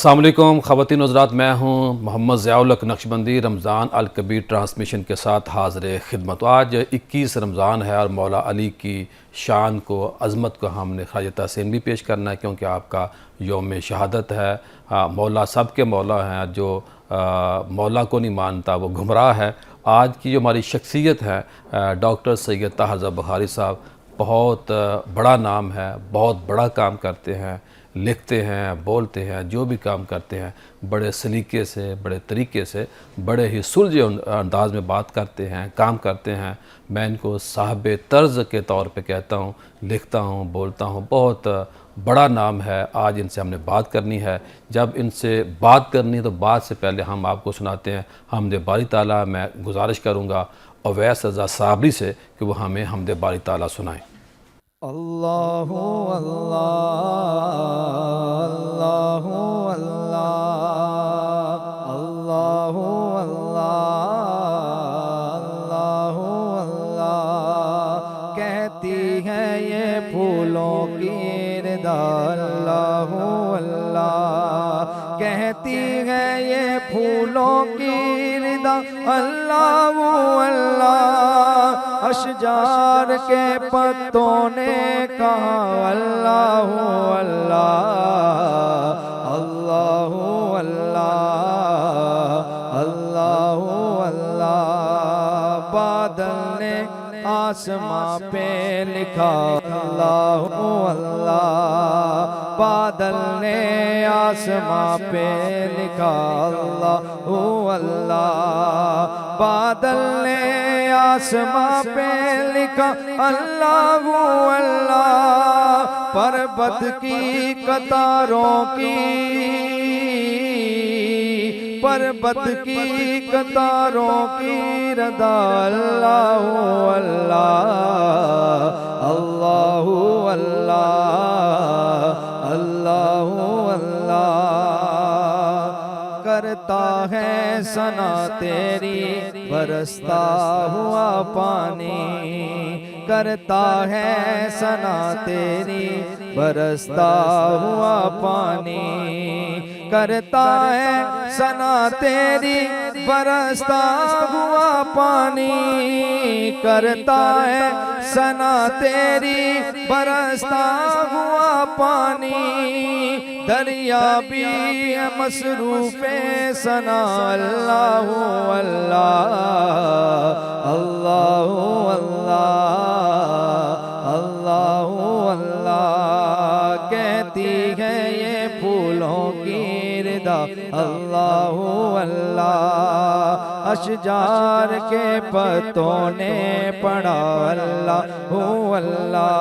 अस्सलाम वालेकुम ख़वातीन हज़रात, मैं हूँ मोहम्मद ज़ियाउल हक नक्शबंदी। रमज़ान अल कबीर ट्रांसमिशन के साथ हाज़िर खिदमत। आज 21 रमज़ान है और मौला अली की शान को, अज़मत को हमने ख़राज तहसीन भी पेश करना है, क्योंकि आपका यौम शहादत है। मौला सब के मौला हैं, जो मौला को नहीं मानता वो गुमराह है। आज की जो हमारी शख्सियत है डॉक्टर सैयद ताहा रज़ा बुखारी साहब, बहुत बड़ा नाम है, बहुत बड़ा काम करते हैं, लिखते हैं, बोलते हैं, जो भी काम करते हैं बड़े सलीके से, बड़े तरीके से, बड़े ही सुलझे अंदाज में बात करते हैं, काम करते हैं। मैं इनको साहब तर्ज के तौर पे कहता हूँ, लिखता हूँ, बोलता हूँ। बहुत बड़ा नाम है। आज इनसे हमने बात करनी है। जब इनसे बात करनी है तो बात से पहले हम आपको सुनाते हैं हमदे बारी ताला। मैं गुजारिश करूँगा अवैस रज़ा साबरी से कि वो हमें हमदे बारी ताला सुनाएँ। अल्लाहु अल्लाह अल्लाहु अल्लाह अल्लाहु अल्लाह अल्लाहु अल्लाह। कहती है ये फूलों की रिदा अल्लाहु अल्लाह। कहती है ये फूलों की रिदा अल्लाहु अल्लाह। अशजार के पत्तों ने कहा अल्लाहु अल्लाह अल्लाहु अल्लाह अल्लाहु अल्लाह। बादल ने आसमां पे लिखा अल्लाहु अल्लाह। बादल ने आसमां पे लिखा अल्लाहु अल्लाह। बादल ने आसमां पे लिखा अल्लाहु अल्लाह। पर्वत की कतारों की, पर्वत की कतारों की रदा अल्लाहु अल्लाह अल्लाहु अल्लाह अल्लाहु अल्लाह। करता है सना तेरी बरसता हुआ पानी। करता है सना तेरी बरसता हुआ पानी। करता है सना तेरी बरसता हुआ पानी। करता है सना तेरी बरसता हुआ पानी। दरिया भी मसरूफ़े सना अल्लाहु अल्लाह अल्लाहु अल्लाह अल्लाहु अल्लाह। कहती है ये फूलों की रिदा अल्लाहु अल्लाह। अशजार के पत्तों ने पढ़ा अल्लाहु अल्लाह।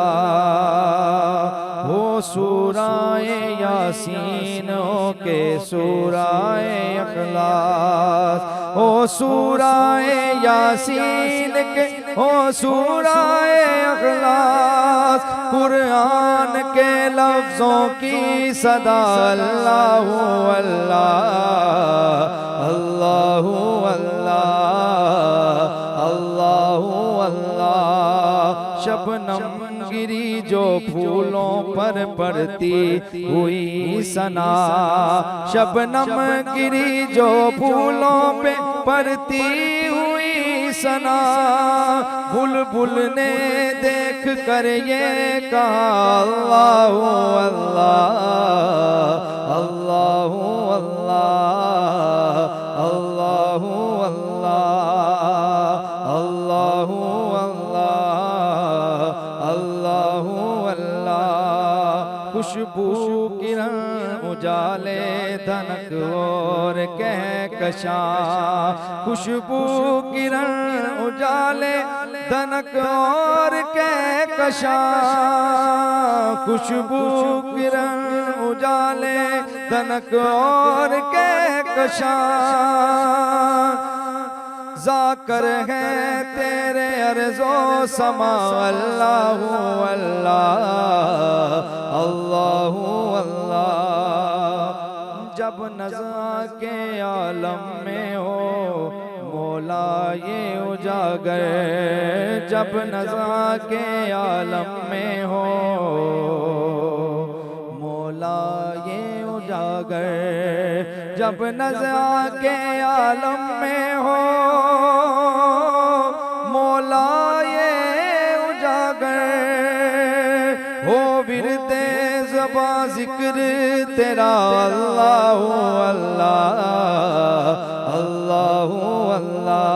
हो सूराए यासीन हो के सूराए अखलास। हो सूराए यासीन के हो सूराए अखलास। कुरान के लफ्ज़ों की सदा अल्लाहु अल्लाह अल्लाहु अल्लाह अल्लाहु अल्लाह। शबनम गिरी जो फूलों पर पड़ती हुई सना। शबनम गिरी जो फूलों पे पड़ती हुई सना। बुलबुल ने देख कर ये कहा अल्लाहु अल्लाह अल्लाहु अल्लाह अल्लाहु अल्लाह अल्लाहु अल्लाह अल्लाहु अल्लाह। खुशबू किरण उजाले धनक और कहकशां। खुशबू किरण उजाले धनक और कहकशां। खुशबू किरण उजाले धनक और कहकशां। जाकर है तेरे अर्ज़ो समा अल्लाहु अल्लाह अल्लाहु अल्लाह। जब नज़ा के आलम में हो मौला ये उजागर। जब नज़ा के आलम में हो मौला ये उजागर, जब नज़ा के आलम में हो मौला ये उजागर, हो विरदे ज़बा ज़िक्र तेरा अल्लाह अल्लाह अल्लाह अल्लाह,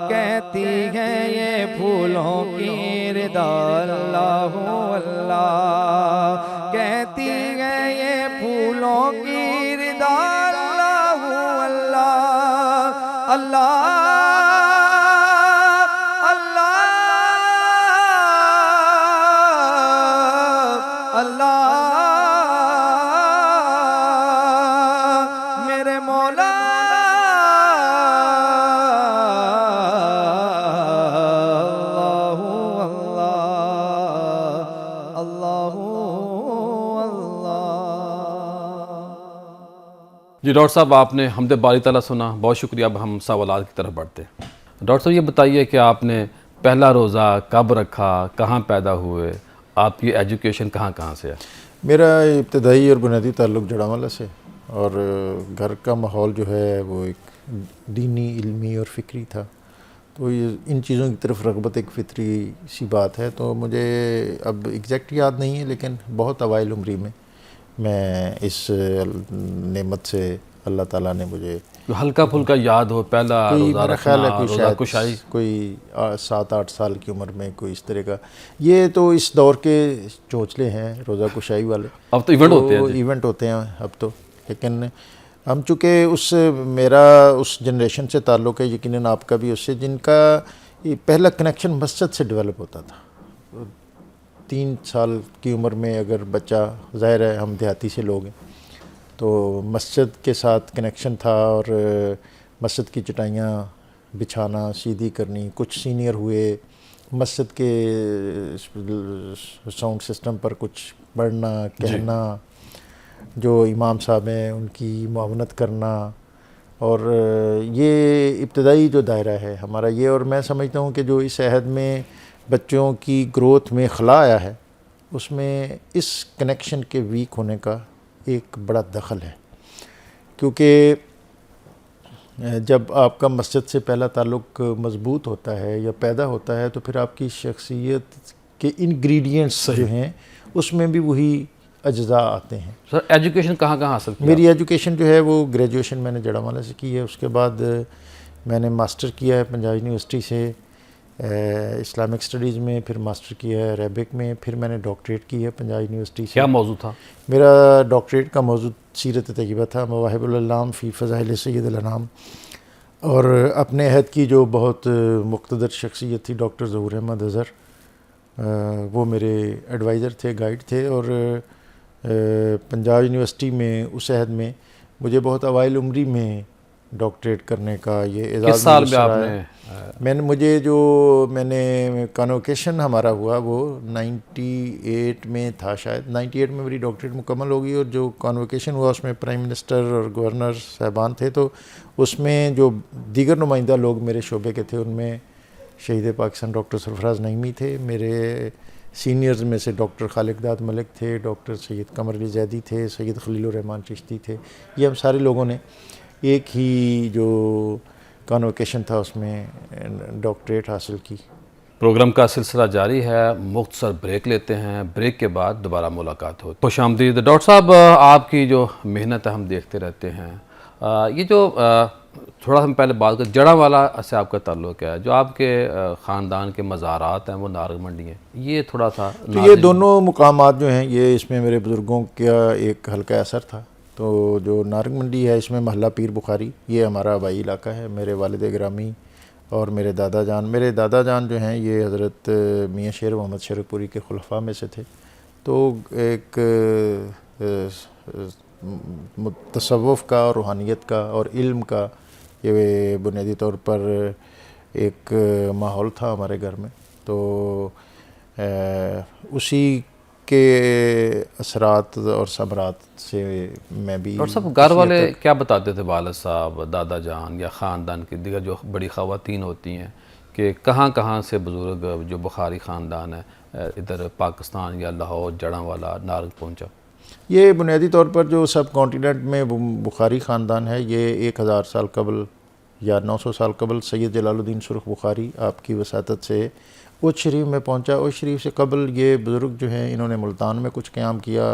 कहती है ये फूलों की रिदा अल्लाह अल्लाह, कहती है ये फूलों की रिदा अल्लाह अल्लाह अल्लाह जी डॉक्टर साहब, आपने हमदे बारी ताला सुना, बहुत शुक्रिया। अब हम सवालात की तरफ बढ़ते हैं। डॉक्टर साहब ये बताइए कि आपने पहला रोज़ा कब रखा, कहाँ पैदा हुए, आपकी एजुकेशन कहाँ कहाँ से है? मेरा इब्तदाई और बुनियादी ताल्लुक़ जड़ांवाला से, और घर का माहौल जो है वो एक दीनी, इल्मी और फ़िक्री था। तो ये इन चीज़ों की तरफ रग़बत एक फ़ितरी सी बात है। तो मुझे अब एग्जैक्ट याद नहीं है, लेकिन बहुत अवाइल उम्री में मैं इस नेमत से अल्लाह ताला ने मुझे हल्का फुल्का याद हो पहला रोज़ा मेरा ख्याल है रखना, कोई रोज़ा कुशाई, कोई 7-8 साल की उम्र में कोई इस तरह का। ये तो इस दौर के चोचले हैं रोज़ा कुशाई वाले। अब तो इवेंट होते हैं जी। इवेंट होते हैं अब तो, लेकिन हम चूँकि उस मेरा उस जनरेशन से ताल्लुक़ है, यकीनन आपका भी उससे, जिनका ये पहला कनेक्शन मस्जिद से डेवलप होता था। 3 साल की उम्र में अगर बच्चा, ज़ाहिर है हम देहाती से लोग हैं, तो मस्जिद के साथ कनेक्शन था, और मस्जिद की चटाइयाँ बिछाना, सीधी करनी। कुछ सीनियर हुए, मस्जिद के साउंड सिस्टम पर कुछ पढ़ना, कहना, जो इमाम साहब हैं उनकी मुआवनत करना, और ये इब्तदाई जो दायरा है हमारा ये। और मैं समझता हूँ कि जो इस अहद में बच्चों की ग्रोथ में खला आया है, उसमें इस कनेक्शन के वीक होने का एक बड़ा दखल है। क्योंकि जब आपका मस्जिद से पहला ताल्लुक़ मज़बूत होता है या पैदा होता है, तो फिर आपकी शख्सियत के इंग्रेडिएंट्स जो हैं उसमें भी वही अज्जा आते हैं। सर एजुकेशन कहाँ कहाँ हासिल किया? मेरी एजुकेशन जो है वो ग्रेजुएशन मैंने जड़ांवाला से की है। उसके बाद मैंने मास्टर किया है पंजाब यूनिवर्सिटी से इस्लामिक स्टडीज़ में, फिर मास्टर किया है अरेबिक में, फिर मैंने डॉक्टरेट की है पंजाब यूनिवर्सिटी से। क्या मौजू था? मेरा डॉक्टरेट का मौजू सीरत तय्यबा था, मवाहिबुल अल्लाम फ़ी फ़ज़ाइल सय्यदुल अनाम। और अपने अहद की जो बहुत मुक़्तदर शख्सियत थी डॉक्टर ज़हूर अहमद अज़हर, वो मेरे एडवाइज़र थे, गाइड थे। और पंजाब यूनिवर्सिटी में उस अहद में मुझे बहुत अवाइल उम्री में डॉक्टरेट करने का ये एजाज़। किस साल में आपने? मैंने कॉन्वोकेशन हमारा हुआ वो 98 में था शायद। 98 में मेरी डॉक्टरेट मुकम्मल होगी, और जो कॉन्वोकेशन हुआ उसमें प्राइम मिनिस्टर और गवर्नर साहबान थे। तो उसमें जो दीगर नुमाइंदा लोग मेरे शोबे के थे, उनमें शहीद पाकिस्तान डॉक्टर सरफराज नईमी थे। मेरे सीनियर्स में से डॉक्टर खालिद मलिक थे, डॉक्टर सैयद कमर अली जैदी थे, सैयद खलीलुर रहमान चिश्ती थे। ये हम सारे लोगों ने एक ही जो कॉन्वोकेशन था उसमें डॉक्टरेट हासिल की। प्रोग्राम का सिलसिला जारी है, मुख्तसर ब्रेक लेते हैं, ब्रेक के बाद दोबारा मुलाकात हो। खुशामदीद डॉक्टर साहब, आपकी जो मेहनत है हम देखते रहते हैं। ये जो थोड़ा हम पहले बात करें, जड़ांवाला से आपका ताल्लुक़ है, जो आपके ख़ानदान के मज़ारात हैं वो नारग मंडी हैं, ये थोड़ा सा तो ये दोनों मुकामात जो हैं ये इसमें मेरे बुज़ुर्गों का एक हल्का असर था। तो जो नारग मंडी है इसमें महल्ला पीर बुखारी, ये हमारा आबाई इलाका है। मेरे वालिद गिरामी और मेरे दादा जान जो हैं ये हज़रत मियाँ शेर मोहम्मद शेरपुरी के खुलफा में से थे। तो एक तसव्वुफ़ का और रूहानियत का और इल्म का ये बुनियादी तौर पर एक माहौल था हमारे घर में। तो उसी के असरात और समरात से मैं भी। और सब घर वाले क्या बताते थे, वालिद साहब, दादा जान या ख़ानदान की दिगर जो बड़ी ख़वातीन होती हैं, कि कहाँ कहाँ से बुज़ुर्ग जो बुखारी ख़ानदान है इधर पाकिस्तान या लाहौर, जड़ांवाला, नारग पहुँचा? ये बुनियादी तौर पर जो सब कॉन्टिनेंट में बुखारी ख़ानदान है, ये 1000 साल कबल या 900 साल कबल सैयद जलालुद्दीन सुरख बुखारी आपकी वसातत से उच शरीफ में पहुंचा। उच शरीफ से कबल ये बुज़ुर्ग जो हैं इन्होंने मुल्तान में कुछ क़याम किया,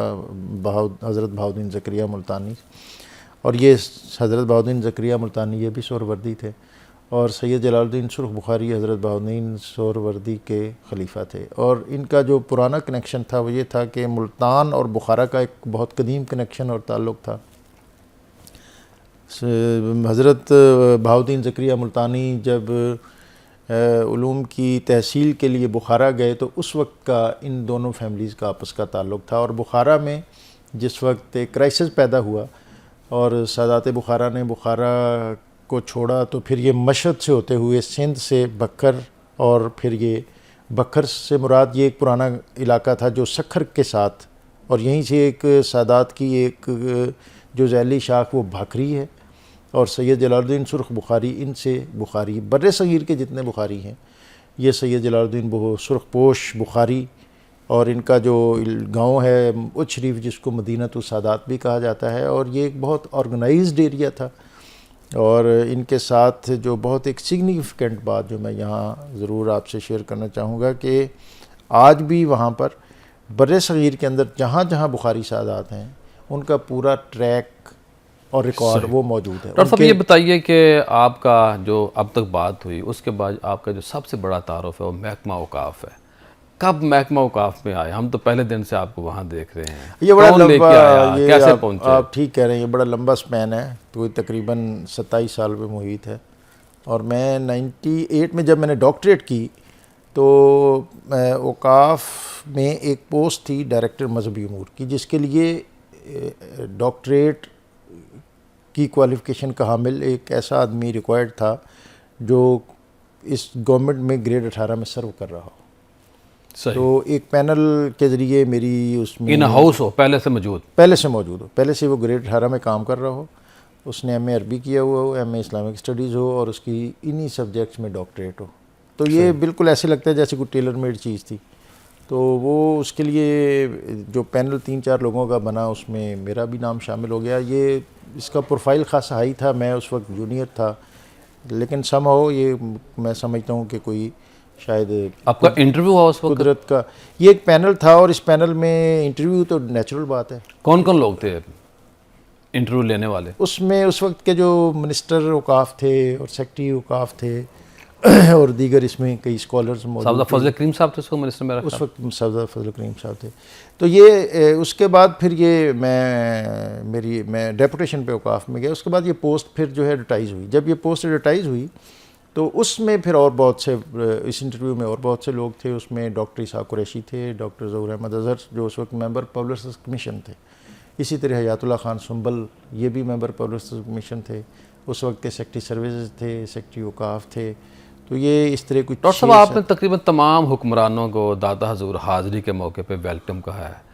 हज़रत बहाउद्दीन ज़करिया मुल्तानी, और ये हज़रत बहाउद्दीन ज़करिया मुल्तानी ये भी सोहरवर्दी थे, और सैयद जलालुद्दीन सुरख बुखारी हज़रत बहाउद्दीन सोहरवर्दी के खलीफा थे। और इनका जो पुराना कनेक्शन था वो ये था कि मुल्तान और बुखारा का एक बहुत कदीम कनेक्शन और ताल्लुक़ था। हज़रत बहाउद्दीन ज़करिया मुल्तानी जब उलूम की तहसील के लिए बुखारा गए तो उस वक्त का इन दोनों फैमिलीज़ का आपस का ताल्लुक़ था। और बुखारा में जिस वक्त एक क्राइसिस पैदा हुआ और सादात बुखारा ने बुखारा को छोड़ा, तो फिर ये मशहद से होते हुए सिंध से बक्कर, और फिर ये बक्कर से मुराद ये एक पुराना इलाका था जो सखर के साथ, और यहीं से एक सादात की एक जो झैली शाख वो भाखरी है, और सैयद जलालुद्दीन सुरख बुखारी, इनसे बुखारी बर्रे सगीर के जितने बुखारी हैं ये सैयद जलालुद्दीन सुरख पोश बुखारी, और इनका जो गांव है उच शरीफ जिसको मदीनतुस सादात भी कहा जाता है, और ये एक बहुत ऑर्गेनाइज्ड एरिया था। और इनके साथ जो बहुत एक सिग्निफिकेंट बात जो मैं यहाँ ज़रूर आपसे शेयर करना चाहूँगा कि आज भी वहाँ पर बर्रे सगीर के अंदर जहाँ जहाँ बुखारी सादात हैं उनका पूरा ट्रैक और रिकॉर्ड वो मौजूद है। डॉक्टर साहब ये बताइए कि आपका जो अब तक बात हुई उसके बाद आपका जो सबसे बड़ा तारुफ है वो महकमा औकाफ है। कब महकमा औकाफ में आए? हम तो पहले दिन से आपको वहाँ देख रहे हैं। ये बड़ा कौन लेके आया, ये कैसे पहुँचे? आप ठीक कह रहे हैं, ये बड़ा लंबा स्पैन है, तो ये तकरीबन 27 साल में मुहित है। और मैं 98 में जब मैंने डॉक्टरेट की तो औकाफ में एक पोस्ट थी डायरेक्टर मजहबी उमूर की, जिसके लिए डॉक्टरेट की क्वालिफ़िकेशन का हामिल एक ऐसा आदमी रिक्वायर्ड था जो इस गवर्नमेंट में ग्रेड 18 में सर्व कर रहा हो। सही। तो एक पैनल के ज़रिए मेरी उसमें इन हाउस हो, पहले से मौजूद हो, पहले से वो ग्रेड 18 में काम कर रहा हो, उसने एमए अरबी किया हुआ हो, एमए इस्लामिक स्टडीज़ हो, और उसकी इन्हीं सब्जेक्ट्स में डॉक्टरेट हो। तो ये बिल्कुल ऐसे लगता है जैसे कोई टेलर मेड चीज़ थी। तो वो उसके लिए जो पैनल 3-4 लोगों का बना उसमें मेरा भी नाम शामिल हो गया। ये इसका प्रोफाइल खासा हाई था, मैं उस वक्त जूनियर था, लेकिन समहाउ ये मैं समझता हूँ कि कोई शायद आपका इंटरव्यू हुआ उस वक्त? कुदरत का ये एक पैनल था, और इस पैनल में इंटरव्यू तो नेचुरल बात है। कौन कौन लोग थे इंटरव्यू लेने वाले? उसमें उस वक्त के जो मिनिस्टर औकाफ थे और सेक्रेटरी औकाफ थे और दीगर इसमें कई स्कॉलर्स मौजूद थे। फजल करीम साहब थे उसको मिनिस्टर में रखा? उस वक्त सब्ज़ा फजल करीम साहब थे। तो ये उसके बाद फिर ये मैं डेपुटेशन पे औकाफ में गया। उसके बाद ये पोस्ट फिर जो है एडवर्टाइज़ हुई। जब ये पोस्ट एडवर्टाइज़ हुई तो उसमें फिर और बहुत से इस इंटरव्यू में और बहुत से लोग थे। उसमें डॉक्टर इसाक कुरैशी थे, डॉक्टर ज़हूर अहमद अज़हर जो उस वक्त मेंबर पब्लिसिटी कमीशन थे, इसी तरह हयातुल्लाह खान सुंबल ये भी मेंबर पब्लिसिटी कमीशन थे। उस वक्त के सेक्रेटरी सर्विसेज थे, सेक्रेटरी औकाफ थे। तो ये इस तरह कुछ। डॉक्टर साहब आपने तकरीबन तमाम हुक्मरानों को दादा हजूर हाज़िरी के मौके पे वेलकम कहा है।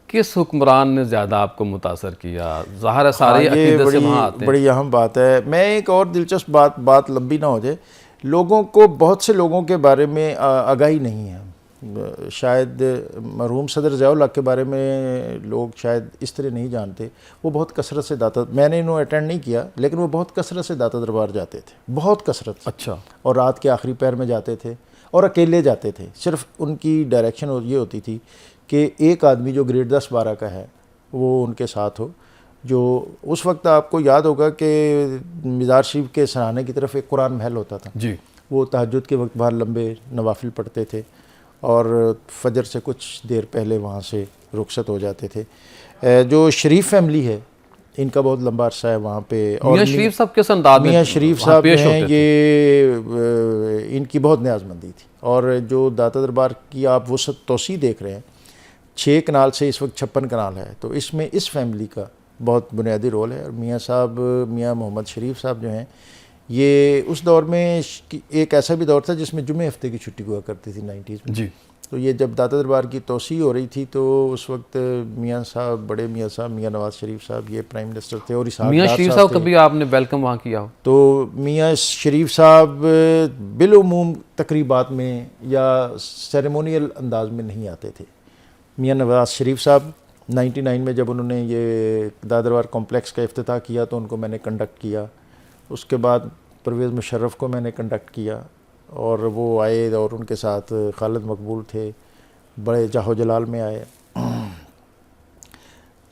किस हुक्मरान ने ज़्यादा आपको मुतासर किया? ज़ाहिर है सारे अकीदत से वहाँ आते हैं। बड़ी अहम बात है। मैं एक और दिलचस्प बात लंबी ना हो जाए, लोगों को बहुत से लोगों के बारे में आगाही नहीं है। शायद मरहूम सदर ज़िया-उल-हक के बारे में लोग शायद इस तरह नहीं जानते। वो बहुत कसरत से दाता, मैंने इन्हों अटेंड नहीं किया, लेकिन वो बहुत कसरत से दाता दरबार जाते थे, बहुत कसरत से। अच्छा। और रात के आखिरी पैर में जाते थे और अकेले जाते थे। सिर्फ उनकी डायरेक्शन ये होती थी कि एक आदमी जो ग्रेड 10-12 का है वो उनके साथ हो। जो उस वक्त आपको याद होगा कि मज़ार शरीफ के सराहने की तरफ एक कुरान महल होता था जी। वो तहज्जुद के वक्त बाहर लंबे नवाफिल पढ़ते थे और फजर से कुछ देर पहले वहाँ से रुखसत हो जाते थे। जो शरीफ फैमिली है इनका बहुत लंबा अरसा है वहाँ पे। और मियाँ शरीफ साहब किस अंदाज में मियाँ शरीफ साहब हैं, ये इनकी बहुत न्याज़मंदी थी। और जो दाता दरबार की आप वसअत तोसी देख रहे हैं, 6 कनाल से इस वक्त 56 कनाल है, तो इसमें इस फैमिली का बहुत बुनियादी रोल है। और मियाँ साहब, मियाँ मोहम्मद शरीफ साहब जो हैं, ये उस दौर में एक ऐसा भी दौर था जिसमें जुमे हफ्ते की छुट्टी हुआ करती थी 90s में जी। तो ये जब दाता दरबार की तोसी हो रही थी तो उस वक्त मियाँ साहब, बड़े मियाँ साहब, मियाँ नवाज शरीफ साहब ये प्राइम मिनिस्टर थे। और मियाँ शरीफ साहब कभी आपने वेलकम वहाँ किया हो? तो मियाँ शरीफ साहब बिलउमूम तकरीबात में या सेरेमोनियल अंदाज में नहीं आते थे। मियाँ नवाज शरीफ साहब 99 में जब उन्होंने ये दादरवार कॉम्प्लेक्स का इफ्तिताह किया तो उनको मैंने कंडक्ट किया। उसके बाद परवेज़ मुशर्रफ को मैंने कंडक्ट किया और वो आए और उनके साथ खालिद मकबूल थे, बड़े जाहो जलाल में आए।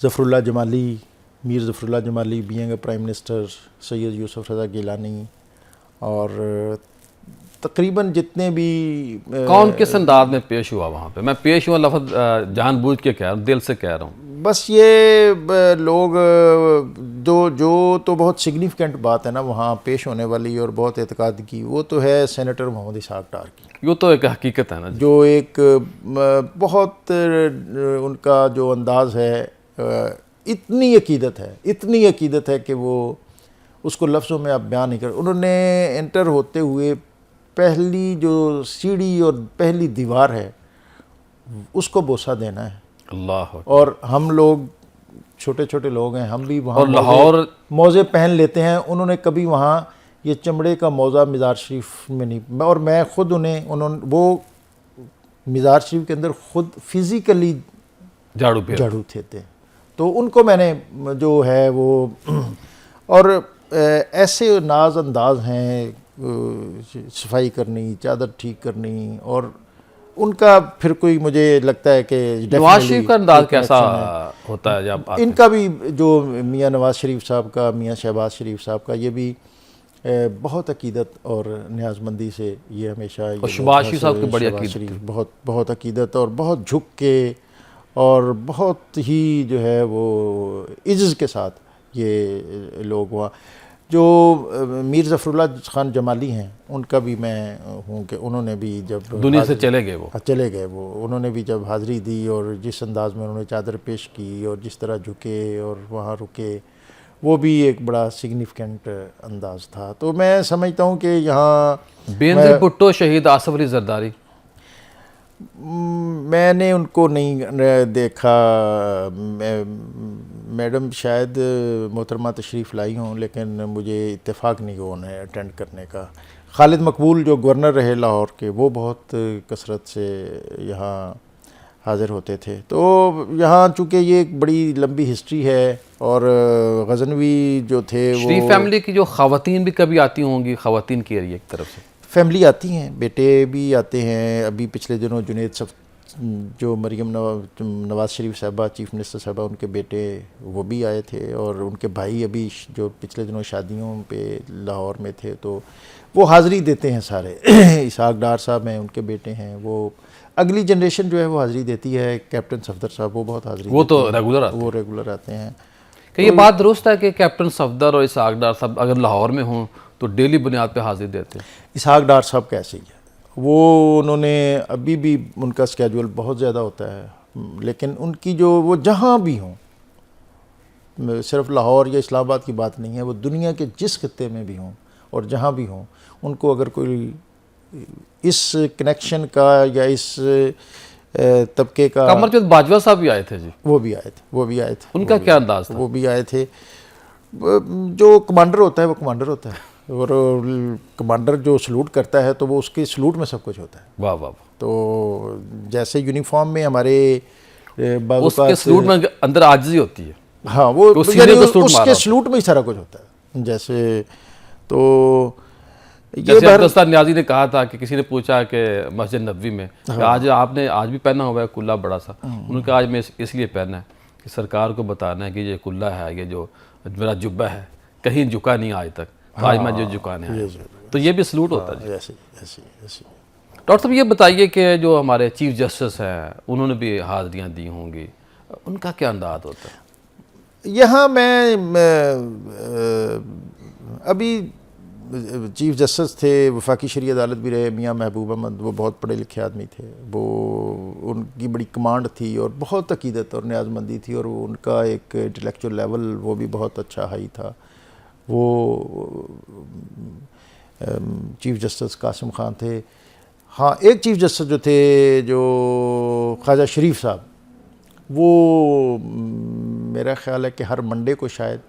Zafarullah Jamali, Mir Zafarullah Jamali being a prime minister, Syed Yusuf Raza Gilani और तकरीबन जितने भी कौन किस अंदाज में पेश हुआ वहाँ पे? मैं पेश हुआ लफ्ज़ जानबूझ के कह रहा हूँ, दिल से कह रहा हूँ। बस ये लोग जो तो बहुत सिग्निफिकेंट बात है ना वहाँ पेश होने वाली और बहुत एतकाद की, वो तो है सेनेटर मोहम्मद इसहाक डार की। ये तो एक हकीकत है ना जी। जो एक बहुत उनका जो अंदाज़ है, इतनी अकीदत है कि वो उसको लफ्ज़ों में आप बयान नहीं कर। उन्होंने एंटर होते हुए पहली जो सीढ़ी और पहली दीवार है उसको बोसा देना है। अल्लाह। और हम लोग छोटे छोटे लोग हैं, हम भी वहाँ और लाहौर मौज़े पहन लेते हैं। उन्होंने कभी वहाँ ये चमड़े का मौज़ा मज़ार शरीफ में नहीं, और मैं ख़ुद उन्होंने वो मज़ार शरीफ के अंदर ख़ुद फिज़िकली झाड़ू थे। तो उनको मैंने जो है वो और ऐसे नाज अंदाज हैं, सफाई करनी, चादर ठीक करनी, और उनका फिर कोई मुझे लगता है कि नवाज शरीफ का अंदाज कैसा होता है जब इनका भी जो मियाँ नवाज शरीफ साहब का, मियाँ शहबाज शरीफ साहब का, ये भी बहुत अकीदत और न्याज़मंदी से ये हमेशा। और शहबाज शरीफ साहब की बड़ी अकीदत, बहुत अकीदत और बहुत झुक के और बहुत ही जो है वो इज़्ज़ के साथ ये लोग हुआ। जो मीर ज़फ़रुल्लाह ख़ान जमाली हैं उनका भी मैं हूँ कि उन्होंने भी जब दुनिया से चले गए वो उन्होंने भी जब हाज़िरी दी और जिस अंदाज़ में उन्होंने चादर पेश की और जिस तरह झुके और वहाँ रुके, वो भी एक बड़ा सिग्निफिकेंट अंदाज़ था। तो मैं समझता हूँ कि यहाँ बेनज़ीर भुट्टो, शहीद आसिफ अली ज़रदारी, मैंने उनको नहीं देखा। मैडम शायद मोहतरमा तशरीफ़ लाई हों, लेकिन मुझे इत्तेफाक नहीं हुआ उन्हें अटेंड करने का। खालिद मकबूल जो गवर्नर रहे लाहौर के, वो बहुत कसरत से यहाँ हाज़िर होते थे। तो यहाँ चूँकि ये एक बड़ी लंबी हिस्ट्री है और गज़नवी जो थे वो शरीफ फैमिली की जो ख़वातीन भी कभी आती होंगी, ख़वातीन की एरिया की तरफ से फैमिली आती हैं, बेटे भी आते हैं। अभी पिछले दिनों जुनेद जो मरीम नवाज़ शरीफ साहबा, चीफ़ मिनिस्टर साहबा, उनके बेटे वो भी आए थे, और उनके भाई अभी जो पिछले दिनों शादियों पे लाहौर में थे तो वो हाज़िरी देते हैं सारे। इसहाक डार साहब हैं, उनके बेटे हैं, वो अगली जनरेशन जो है वो हाज़िरी देती है। कैप्टन सफदर साहब वो बहुत हाज़िरी, वो तो रेगुलर आते हैं। कि ये बात दुरुस्त है कि कैप्टन सफदर और इसहाक डार साहब अगर लाहौर में हों तो डेली बुनियाद पे हाजिर देते हैं? इसहाक डार साहब कैसे ही है, वो उन्होंने अभी भी उनका स्केड्यूल बहुत ज़्यादा होता है, लेकिन उनकी जो वो जहाँ भी हों, सिर्फ लाहौर या इस्लामाबाद की बात नहीं है, वो दुनिया के जिस खत्ते में भी हों और जहाँ भी हों, उनको अगर कोई इस कनेक्शन का या इस तबके का। कमरचंद बाजवा साहब भी आए थे जी? वो भी आए थे। उनका क्या अंदाज था? वो भी आए थे। जो कमांडर होता है वो कमांडर होता है, और कमांडर जो सलूट करता है तो वो उसके सलूट में सब कुछ होता है। वाह वाह। तो जैसे यूनिफॉर्म में हमारे उसके सलूट में अंदर आजिज़ी होती है। हाँ, वो उसके सलूट में ही सारा कुछ होता है। जैसे तो जैसे अब्दुल न्याजी ने कहा था कि किसी ने पूछा कि मस्जिद नबवी में कि आज आपने आज भी पहना हुआ है कुल्ला बड़ा सा, उन्होंने कहा आज मैं इसलिए पहना है कि सरकार को बताना है कि ये कुल्ला है, ये जो मेरा जुब्बा है कहीं झुका नहीं आज तक, तो आज मैं जो झुकाने आया। तो ये भी सलूट होता है। डॉक्टर साहब ये बताइए कि जो हमारे चीफ जस्टिस हैं उन्होंने भी हाज़िरियाँ दी होंगी, उनका क्या अंदाज होता है? यहाँ मैं अभी चीफ जस्टिस थे, वफाकी शरी अदालत भी रहे मियाँ महबूब अहमद, वो बहुत पढ़े लिखे आदमी थे, वो उनकी बड़ी कमांड थी और बहुत अकीदत और न्याज़मंदी थी, और उनका एक इंटेलेक्चुअल लेवल वो भी बहुत अच्छा हाई था। वो चीफ जस्टिस कासिम ख़ान थे। हाँ, एक चीफ जस्टिस जो थे जो ख्वाजा शरीफ साहब, वो मेरा ख़्याल है कि हर मंडे को शायद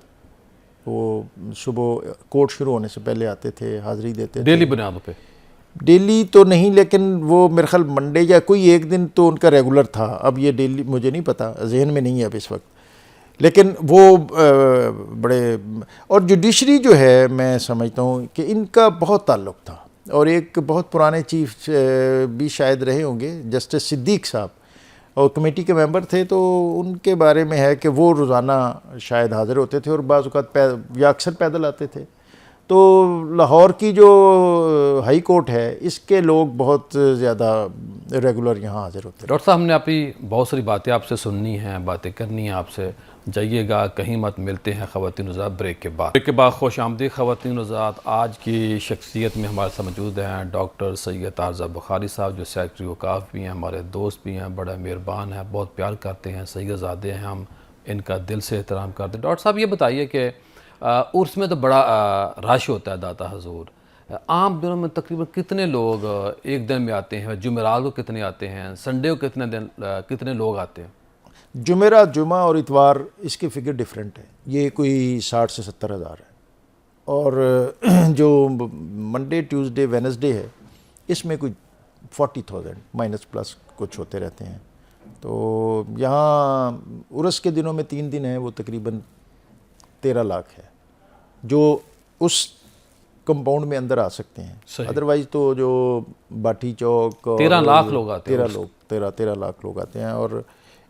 वो सुबह कोर्ट शुरू होने से पहले आते थे, हाज़िरी देते थे डेली बुनियादों पे। डेली तो नहीं, लेकिन वो मेरे ख्याल मंडे या कोई एक दिन तो उनका रेगुलर था। अब ये डेली मुझे नहीं पता, जहन में नहीं है अब इस वक्त, लेकिन वो बड़े। और जुडिशरी जो है, मैं समझता हूँ कि इनका बहुत ताल्लुक़ था, और एक बहुत पुराने चीफ भी शायद रहे होंगे, जस्टिस सिद्दीक साहब, और कमेटी के मेंबर थे, तो उनके बारे में है कि वो रोज़ाना शायद हाज़िर होते थे और बाज़ औक़ात या अक्सर पैदल आते थे। तो लाहौर की जो हाई कोर्ट है, इसके लोग बहुत ज़्यादा रेगुलर यहाँ हाज़िर होते हैं। डॉक्टर साहब, हमने अपनी बहुत सारी बातें आपसे सुननी हैं, बातें करनी हैं आपसे, जाइएगा कहीं मत। मिलते हैं ख़वातीन हज़रात ब्रेक के बाद। ब्रेक के बाद खुश आमदीद ख़वातीन हज़रात। आज की शख्सियत में हमारे साथ मौजूद हैं डॉक्टर सैयद आरज़ा बुखारी साहब, जो सेक्रेटरी वकाफ़ भी हैं, हमारे दोस्त भी हैं, बड़ा मेहरबान है, बहुत प्यार करते हैं, सैयदज़ादे हैं, हम इनका दिल से एहतराम करते हैं। डॉक्टर साहब, ये बताइए कि उर्स में तो बड़ा रश होता है दाता हजूर, आम दिनों में तकरीबन कितने लोग एक दिन में आते हैं? जुमेरात को कितने आते हैं? संडे को कितने लोग आते हैं? जुमेरात, जुमा और इतवार, इसकी फ़िगर डिफरेंट है। ये कोई 60 से 70 हज़ार है, और जो मंडे, ट्यूसडे, वेडनेसडे है, इसमें कोई 40,000 माइनस प्लस कुछ होते रहते हैं। तो यहाँ उर्स के दिनों में 3 दिन हैं, वो तकरीबन 13 लाख है जो उस कंपाउंड में अंदर आ सकते हैं। अदरवाइज़ तो जो बाटी चौक 13 लाख लोग आते हैं, 13 लाख लोग आते हैं, और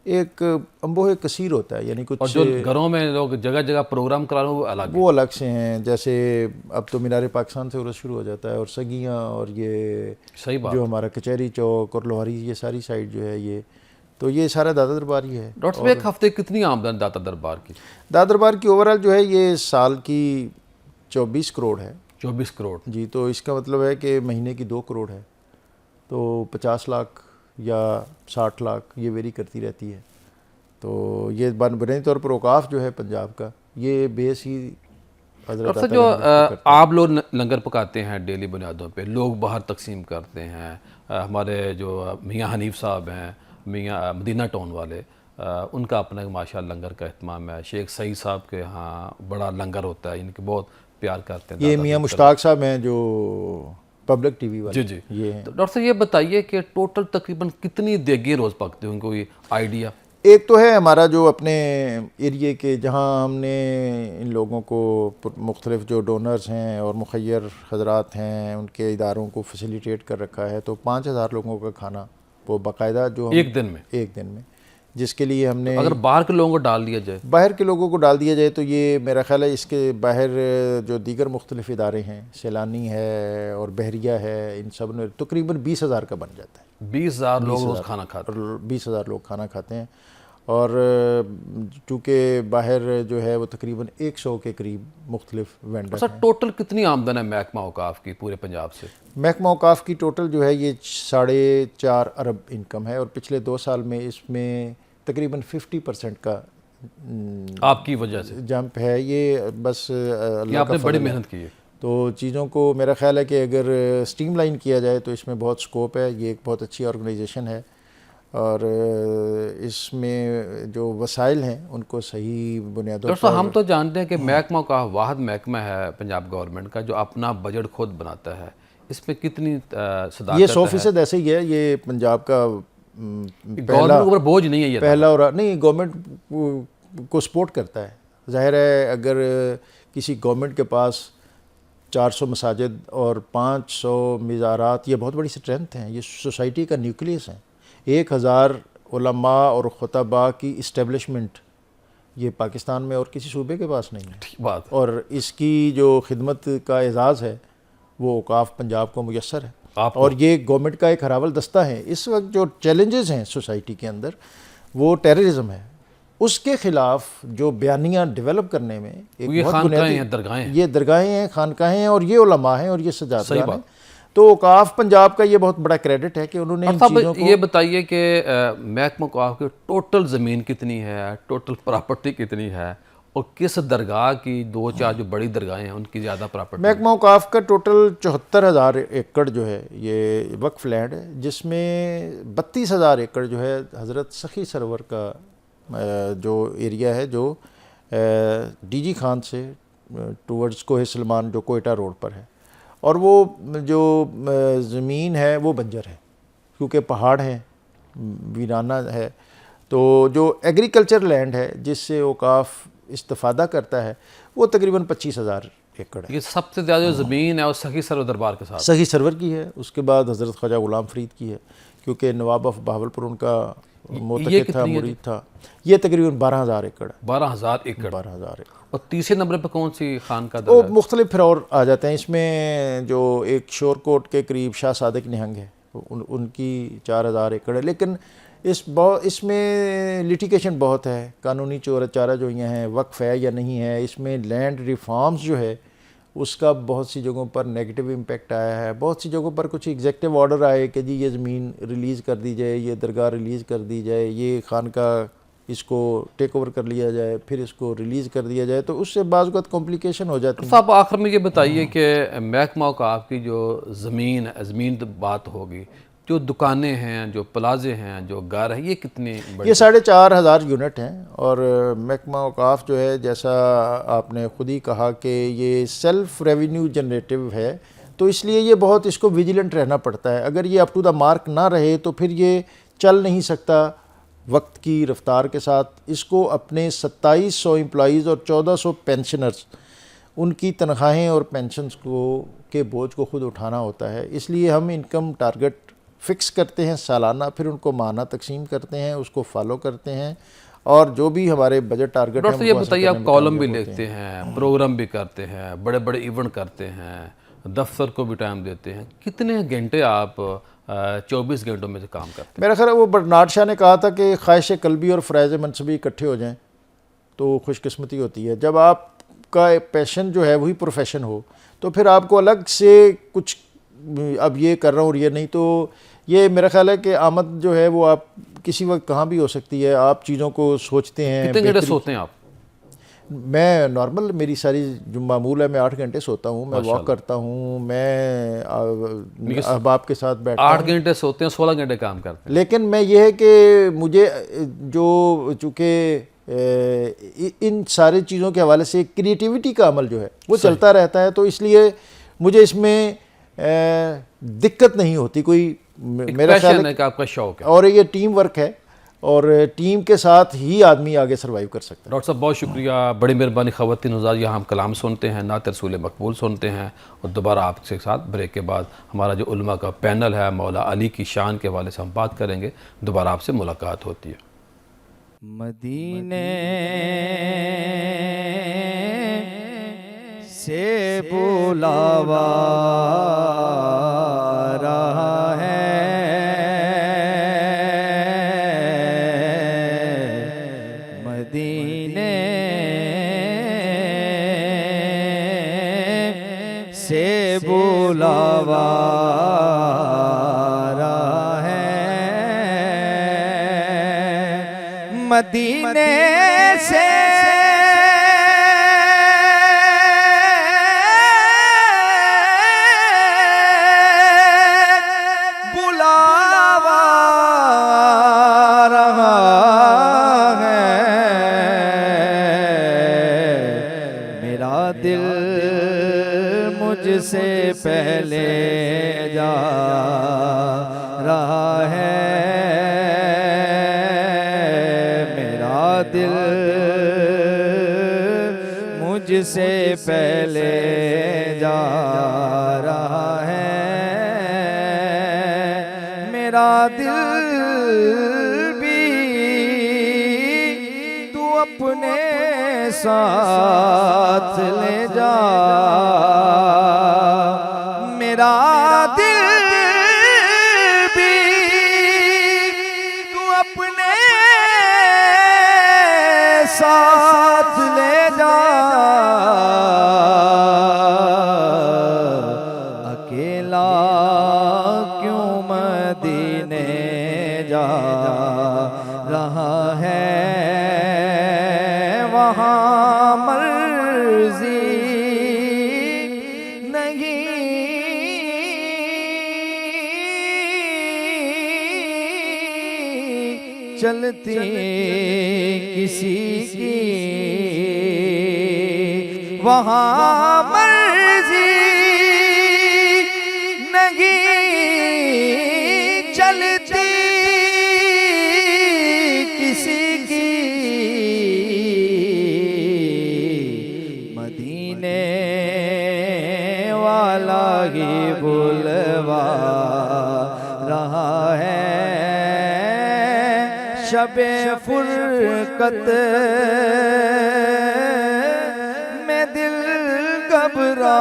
एक अम्बोह कसीर होता है, यानी कुछ। और जो घरों में लोग जगह जगह प्रोग्राम करा वो अलग से हैं। जैसे अब तो मीनार पाकिस्तान से उर्स शुरू हो जाता है, और सगियाँ, और ये सही बात, जो हमारा कचहरी चौक और लोहारी, ये सारी साइड जो है, ये तो ये सारा दादा दरबार ही है। डॉक्टर साहब, एक हफ्ते कितनी आमदन दाता दरबार की? दाता दरबार की ओवरऑल जो है, ये साल की 24 करोड़ है। 24 करोड़ जी, तो इसका मतलब है कि महीने की 2 करोड़ है, तो 50 लाख या 60 लाख ये वेरी करती रहती है। तो ये बुनियादी तौर पर औकाफ जो है पंजाब का, ये बेस ही हज़रत जो आप लोग लंगर पकाते हैं डेली बुनियादों पे, लोग बाहर तकसीम करते हैं। हमारे जो मियाँ हनीफ साहब हैं, मियाँ मदीना टाउन वाले, उनका अपना माशाअल्लाह लंगर का एहतमाम है। शेख सईद साहब के यहाँ बड़ा लंगर होता है, इनके बहुत प्यार करते हैं। ये मियाँ मुश्ताक साहब हैं जो पब्लिक टीवी वाले। जी, ये हैं। तो डॉक्टर साहब, ये बताइए कि टोटल तकरीबन कितनी देगी रोज़ पकते होंगे, कोई आइडिया? एक तो है हमारा जो अपने एरिए के, जहाँ हमने इन लोगों को मुख्तलिफ जो डोनर्स हैं और मुखैर हजरात हैं, उनके इदारों को फैसिलिटेट कर रखा है। तो 5,000 लोगों का खाना वो बाकायदा जो एक दिन में, जिसके लिए हमने, तो अगर बाहर के लोगों को डाल दिया जाए, बाहर के लोगों को डाल दिया जाए, तो ये मेरा ख्याल है इसके बाहर जो दीगर मुख्तलिफ इदारे हैं, सैलानी है और बहरिया है, इन सब ने तकरीबन 20,000 का बन जाता है। 20,000 लोग रोज़ खाना खाते हैं। 20,000 लोग खाना खाते हैं, और चूँकि बाहर जो है वो तकरीबन 100 के करीब मुख्तलिफ वेंडर हैं। टोटल कितनी आमदन है महकमा औकाफ की पूरे पंजाब से? महकमा औकाफ की टोटल जो है ये 4.5 अरब इनकम है, और पिछले 2 साल में इसमें तकरीबन 50% का आपकी वजह से जंप है। ये बस आपने बड़ी मेहनत की है। तो चीज़ों को मेरा ख्याल है कि अगर स्ट्रीमलाइन किया जाए तो इसमें बहुत स्कोप है। ये एक बहुत अच्छी ऑर्गेनाइजेशन है, और इसमें जो वसाइल हैं उनको सही बुनियादों पर। दोस्तों, हम तो जानते हैं कि महकमा का वाहिद महकमा है पंजाब गवर्नमेंट का जो अपना बजट खुद बनाता है। इसमें कितनी सदाकत? ये 100% ऐसे ही है। ये पंजाब का गवर्नमेंट के ऊपर बोझ नहीं है ये पहला, और नहीं, गवर्नमेंट को सपोर्ट करता है। ज़ाहिर है अगर किसी गवर्नमेंट के पास 400 मसाजिद और 500 मज़ारात, ये बहुत बड़ी स्ट्रेंथ हैं। ये सोसाइटी का न्यूक्लियस है। 1000 उलमा और खुतबा की इस्टेब्लिशमेंट ये पाकिस्तान में और किसी सूबे के पास नहीं है। ठीक बात। और इसकी जो खिदमत का एजाज़ है वो औकाफ पंजाब को मुयस्सर है, और ये गवर्नमेंट का एक हरावल दस्ता है। इस वक्त जो चैलेंजेस हैं सोसाइटी के अंदर, वो टेररिज्म है। उसके ख़िलाफ़ जो बयानियाँ डेवलप करने में एक बहुत बुनियादी, ये दरगाहें हैं, खानकाहें हैं, और ये उलमा हैं, और ये सजादगार हैं। तो औकाफ पंजाब का ये बहुत बड़ा क्रेडिट है कि उन्होंने इन चीज़ों को। ये बताइए कि महकमा औकाफ की टोटल ज़मीन कितनी है, टोटल प्रॉपर्टी कितनी है, और किस दरगाह की 2-4 जो बड़ी दरगाहें हैं उनकी ज़्यादा प्रॉपर्टी? महकमा औकाफ का टोटल 74,000 एकड़ जो है ये वक्फ लैंड है, जिसमें 32,000 एकड़ जो है हज़रत सखी सरवर का जो एरिया है, जो डीजी खान से टूवर्ड्स कोहे सलमान जो कोयटा रोड पर है, और वो जो ज़मीन है वो बंजर है क्योंकि पहाड़ हैं, वीराना है। तो जो एग्रीकल्चर लैंड है जिससे औकाफ इस्तिफ़ादा करता है वो तकरीबन 25,000 एकड़ है। ये सबसे ज़्यादा जो ज़मीन है वो सखी सरवर दरबार के साथ सही सरवर की है, उसके बाद हज़रत ख्वाजा गुलाम फरीद की है क्योंकि नवाब ऑफ बहावलपुर उनका मोतक़िद था, मुरीद था। ये तकरीबन 12,000 एकड़ है। 12,000 एकड़। 12,000 एकड़। और तीसरे नंबर पर कौन सी खान का वो दर है? मुख्तलिफ फिर और आ जाते हैं इसमें। जो एक शोरकोट के करीब शाह सादिक निहंग है उनकी 4,000 एकड़ है। लेकिन इसमें लिटिगेशन बहुत है, कानूनी चारा जोइयाँ हैं, वक्फ है या नहीं है, इसमें लैंड रिफॉर्म्स जो है उसका बहुत सी जगहों पर नेगेटिव इम्पैक्ट आया है। बहुत सी जगहों पर कुछ एग्जेक्टिव ऑर्डर आए कि जी ये ज़मीन रिलीज़ कर दी जाए, ये दरगाह रिलीज़ कर दी जाए, ये खानका इसको टेक ओवर कर लिया जाए, फिर इसको रिलीज़ कर दिया जाए, तो उससे बाज़ वक़्त कॉम्प्लिकेशन हो जाती है। साहब आखिर में ये बताइए कि महकमा का आपकी जो ज़मीन तो बात होगी, जो दुकानें हैं, जो प्लाजे हैं, जो घर हैं, ये कितने बड़े? ये 4,500 यूनिट हैं। और महकमा औकाफ जो है, जैसा आपने ख़ुद ही कहा कि ये सेल्फ रेवेन्यू जनरेटिव है, तो इसलिए ये बहुत इसको विजिलेंट रहना पड़ता है। अगर ये अप टू द मार्क ना रहे तो फिर ये चल नहीं सकता वक्त की रफ्तार के साथ। इसको अपने 2700 एम्प्लॉइज़ और 1400 पेंशनर्स, उनकी तनख्वाहें और पेंशन्स के बोझ को ख़ुद उठाना होता है। इसलिए हम इनकम टारगेट फ़िक्स करते हैं सालाना, फिर उनको माहाना तकसीम करते हैं, उसको फॉलो करते हैं, और जो भी हमारे बजट टारगेट डॉक्टर साहब ये बताइए, आप कॉलम भी लिखते हैं, प्रोग्राम भी करते हैं, बड़े बड़े इवेंट करते हैं, दफ्तर को भी टाइम देते हैं, कितने घंटे आप 24 घंटों में से काम करते हैं? मेरा ख्याल है वो बर्नार्ड शाह ने कहा था कि ख्वाहिश कल्बी और फ़राइज़ मनसबी इकट्ठे हो जाएं तो खुशकिस्मती होती है। जब आपका पैशन जो है वही प्रोफेशन हो तो फिर आपको अलग से कुछ अब ये कर रहा हूँ और ये नहीं, तो ये मेरा ख्याल है कि आमद जो है वो आप किसी वक्त कहाँ भी हो सकती है। आप चीज़ों को सोचते हैं। कितने घंटे सोते हैं आप? मैं नॉर्मल, मेरी सारी जो मामूल है, मैं 8 घंटे सोता हूँ, मैं वॉक करता हूँ, मैं अहबाब के साथ बैठता 8 घंटे सोते हैं, 16 घंटे काम करते हैं। लेकिन मैं ये है कि मुझे जो चूँकि इन सारी चीज़ों के हवाले से क्रिएटिविटी का अमल जो है वो चलता रहता है, तो इसलिए मुझे इसमें दिक्कत नहीं होती कोई। मेरा ख्याल है कि आपका शौक है, और ये टीम वर्क है, और टीम के साथ ही आदमी आगे सर्वाइव कर सकता है। डॉक्टर साहब बहुत शुक्रिया, बड़ी मेहरबानी। ख़वातीन हज़रात, यहाँ हम कलाम सुनते हैं, नात रसूल मकबूल सुनते हैं, और दोबारा आपके साथ ब्रेक के बाद हमारा जो उलमा का पैनल है, मौला अली की शान के हवाले से हम बात करेंगे। दोबारा आपसे मुलाकात होती है। मदीने से बुलावा रहा है, मदीने से बुलावा रहा है, मदीने से बुलावा रहा है, मेरा दिल मुझसे पहले जा रहा है, दिल मुझसे पहले जा रहा है, मेरा दिल भी तू अपने साथ ले जा, मेरा दिल भी तू अपने साथ ले जा, अकेला क्यों मदीने जा रहा है, वहाँ मर्जी नहीं चलती किसी की, वहाँ मर्जी नहीं चलती किसी की, मदीने वाला ही बुलवा रहा है। शबे फुरकत में दिल घबरा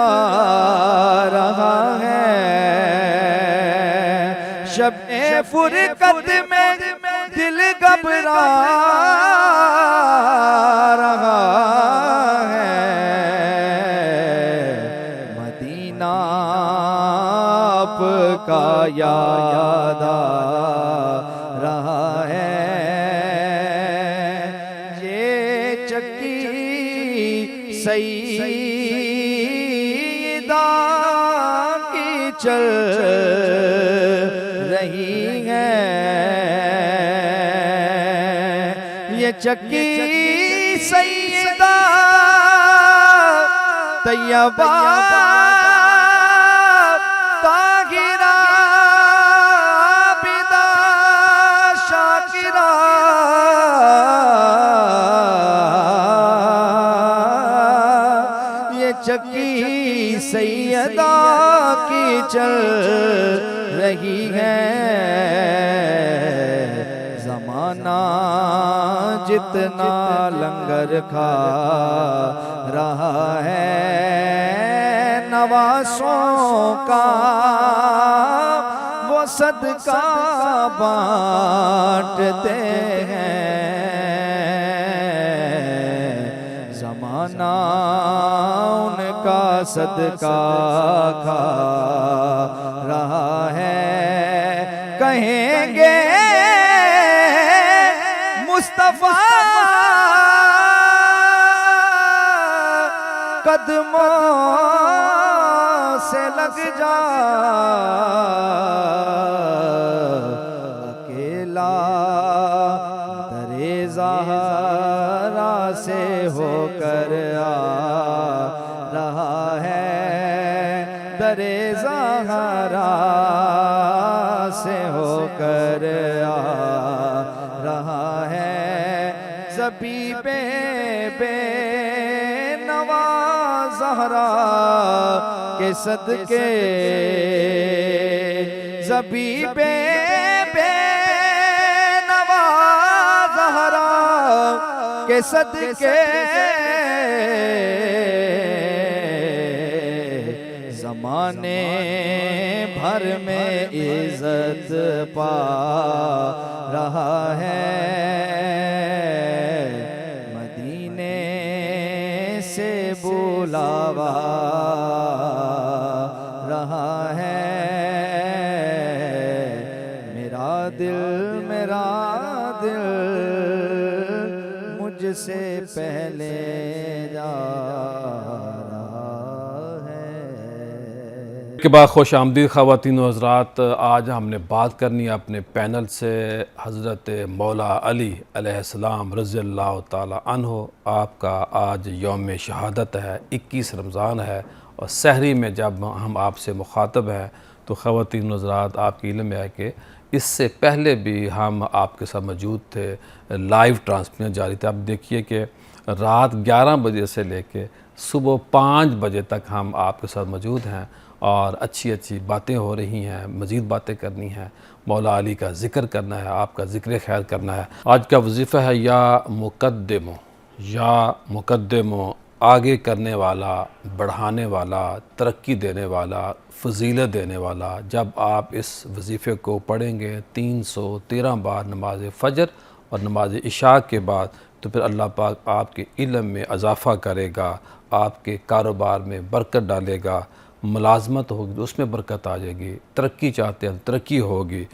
रहा है। शबे फुरकत में दिल घबरा रहा है। मदीना आपका याद आ रहा है। ये चक्की सईदा की चल रही है। ये चक्की सईदा तैयबा ताहिरा बिदा शाकिरा चक्की सैयदा की चल रही है। ज़माना जितना लंगर खा रहा है, नवासों का वो सदका बांटते हैं। ज़माना उनका सदका खा रहा है। कहेंगे मुस्तफा कदमों से लग जा, अकेला दरे ज़हरा से होकर आ रहा है। दरे ज़हरा से होकर आ रहा है। ज़बीबे बेनवा ज़हरा के सदके, ज़बीबे बेनवा ज़हरा के सदके ज़माने भर में इज्जत पा रहा है। मदीने से बुलावा रहा है। मेरा दिल मुझसे पहले जा के बाद खुश आमदीद ख़वातीन व हज़रात। आज हमने बात करनी है अपने पैनल से हज़रत मौला अली अलैहिस्सलाम रज़ियल्लाहु ताला अन्हु। आपका आज यौम शहादत है, 21 रमज़ान है और सहरी में जब हम आपसे मुखातब हैं तो ख़वातीन व हज़रात आपकी इल्म है कि इससे पहले भी हम आपके साथ मौजूद थे, लाइव ट्रांसमिशन जारी थे। अब देखिए कि रात 11 बजे से लेके सुबह 5 बजे तक हम आपके साथ मौजूद हैं और अच्छी अच्छी बातें हो रही हैं, मज़ीद बातें करनी हैं, मौला अली का ज़िक्र करना है, आपका ज़िक्र खैर करना है। आज का वजीफ़ा है या मुक़द्दिमो, आगे करने वाला, बढ़ाने वाला, तरक्की देने वाला, फ़जीलत देने वाला। जब आप इस वजीफ़े को पढ़ेंगे 313 बार नमाज फ़जर और नमाज इशा के बाद, तो फिर अल्लाह पाक आपके इल्म में इजाफ़ा करेगा, आपके कारोबार में बरकत डालेगा, मुलाजमत होगी तो उसमें बरकत आ जाएगी, तरक्की चाहते हैं तरक्की होगी,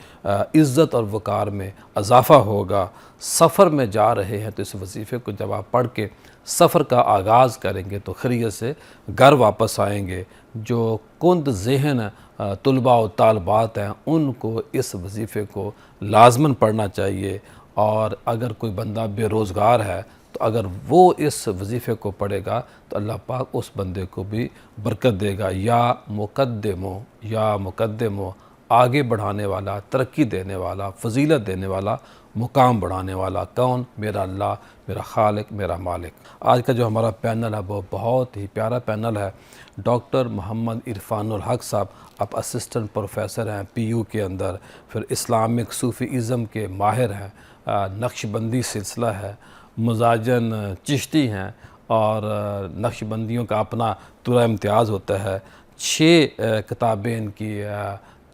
इज़्ज़त और वक़ार में इजाफ़ा होगा। सफ़र में जा रहे हैं तो इस वजीफ़े को जब आप पढ़ के सफ़र का आगाज़ करेंगे तो खैरियत से घर वापस आएंगे। जो कुंद ज़हन तुलबा व तालबात हैं उनको इस वजीफ़े को लाजमन पढ़ना चाहिए। और अगर कोई बंदा बेरोज़गार है तो तो अगर वो इस वजीफ़े को पढ़ेगा तो अल्लाह पाक उस बंदे को भी बरकत देगा। या मुक़द्दिमो, आगे बढ़ाने वाला, तरक्की देने वाला, फजीलत देने वाला, मुकाम बढ़ाने वाला। कौन? मेरा अल्लाह, मेरा खालिक, मेरा मालिक। आज का जो हमारा पैनल है वो बहुत ही प्यारा पैनल है। डॉक्टर मोहम्मद इरफानुल हक साहब, आप असिस्टेंट प्रोफेसर हैं PU के अंदर, फिर इस्लामिक सूफ़ीज़म के माहिर हैं, नक्शबंदी सिलसिला है, मुजाजन चिश्ती हैं और नक्शबंदियों का अपना तुरा इम्तियाज़ होता है। 6 किताबें इनकी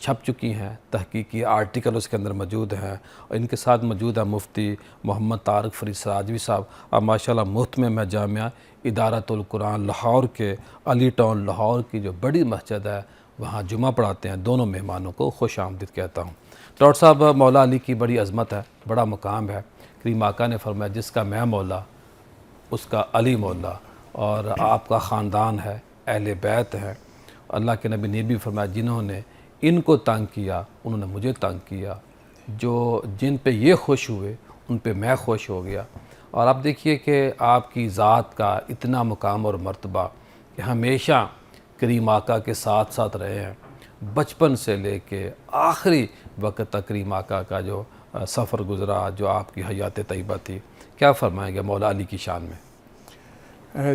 छप चुकी हैं, तहकीकी आर्टिकल उसके अंदर मौजूद हैं। और इनके साथ मौजूद है मुफ्ती मोहम्मद तारिक फरीद सराजवी साहब। अब माशाल्लाह मुहतमिम जामिया इदारतुल कुरान लाहौर के अली टाउन लाहौर की जो बड़ी मस्जिद है वहाँ जुमा पढ़ाते हैं। दोनों मेहमानों को खुश आमदीद कहता हूँ। डॉक्टर साहब, मौला अली की बड़ी अज़मत है, बड़ा मुकाम है। करीम आका ने फरमाया जिसका मैं मौला उसका अली मौला, और आपका ख़ानदान है, अहले बैत है। अल्लाह के नबी ने भी फरमाया जिन्होंने इनको तंग किया उन्होंने मुझे तंग किया, जो जिन पे ये खुश हुए उन पे मैं खुश हो गया। और आप देखिए कि आपकी ज़ात का इतना मुकाम और मर्तबा कि हमेशा करीम आका के साथ साथ रहे हैं, बचपन से लेके आखिरी वक्त तक करीम आका का जो सफ़र गुज़रा, जो आपकी हयात तैयबा थी, क्या फरमाएंगे मौला अली की शान में?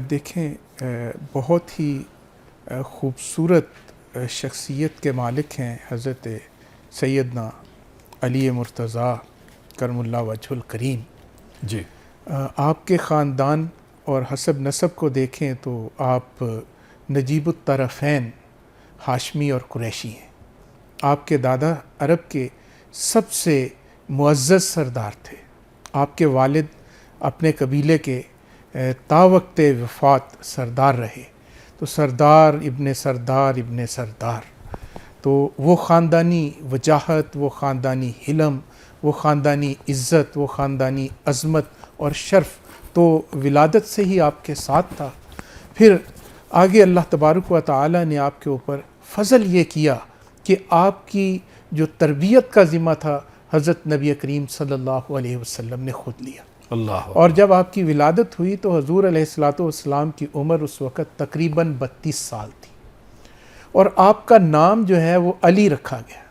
देखें, बहुत ही ख़ूबसूरत शख्सियत के मालिक हैं हज़रत सैयदना अली मुर्तज़ा करमुल्लाह वजहुल करीम जी। आपके ख़ानदान और हसब नसब को देखें तो आप नजीबुत तरफ़ैन हाशमी और कुरैशी हैं। आपके दादा अरब के सबसे मुअज़्ज़ज़ सरदार थे। आपके वालिद अपने कबीले के तावक्त वफ़ात सरदार रहे। तो सरदार इब्ने सरदार इब्ने सरदार, तो वो ख़ानदानी वजाहत, वो ख़ानदानी हिलम, वो ख़ानदानी इज़्ज़त, वो ख़ानदानी अज़मत और शर्फ़ तो विलादत से ही आपके साथ था। फिर आगे अल्लाह तबारक व तआला ने आपके ऊपर फ़ज़ल ये किया कि आपकी जो तरबियत का ज़िम्मा था हज़रत नबी करीम सल्लल्लाहु अलैहि वसल्लम ने ख़ुद लिया। अल्लाह। और जब आपकी विलादत हुई तो हजूर अलैहिस्सलातु वस्सलाम की उम्र उस वक़्त तकरीबन 32 साल थी और आपका नाम जो है वो अली रखा गया।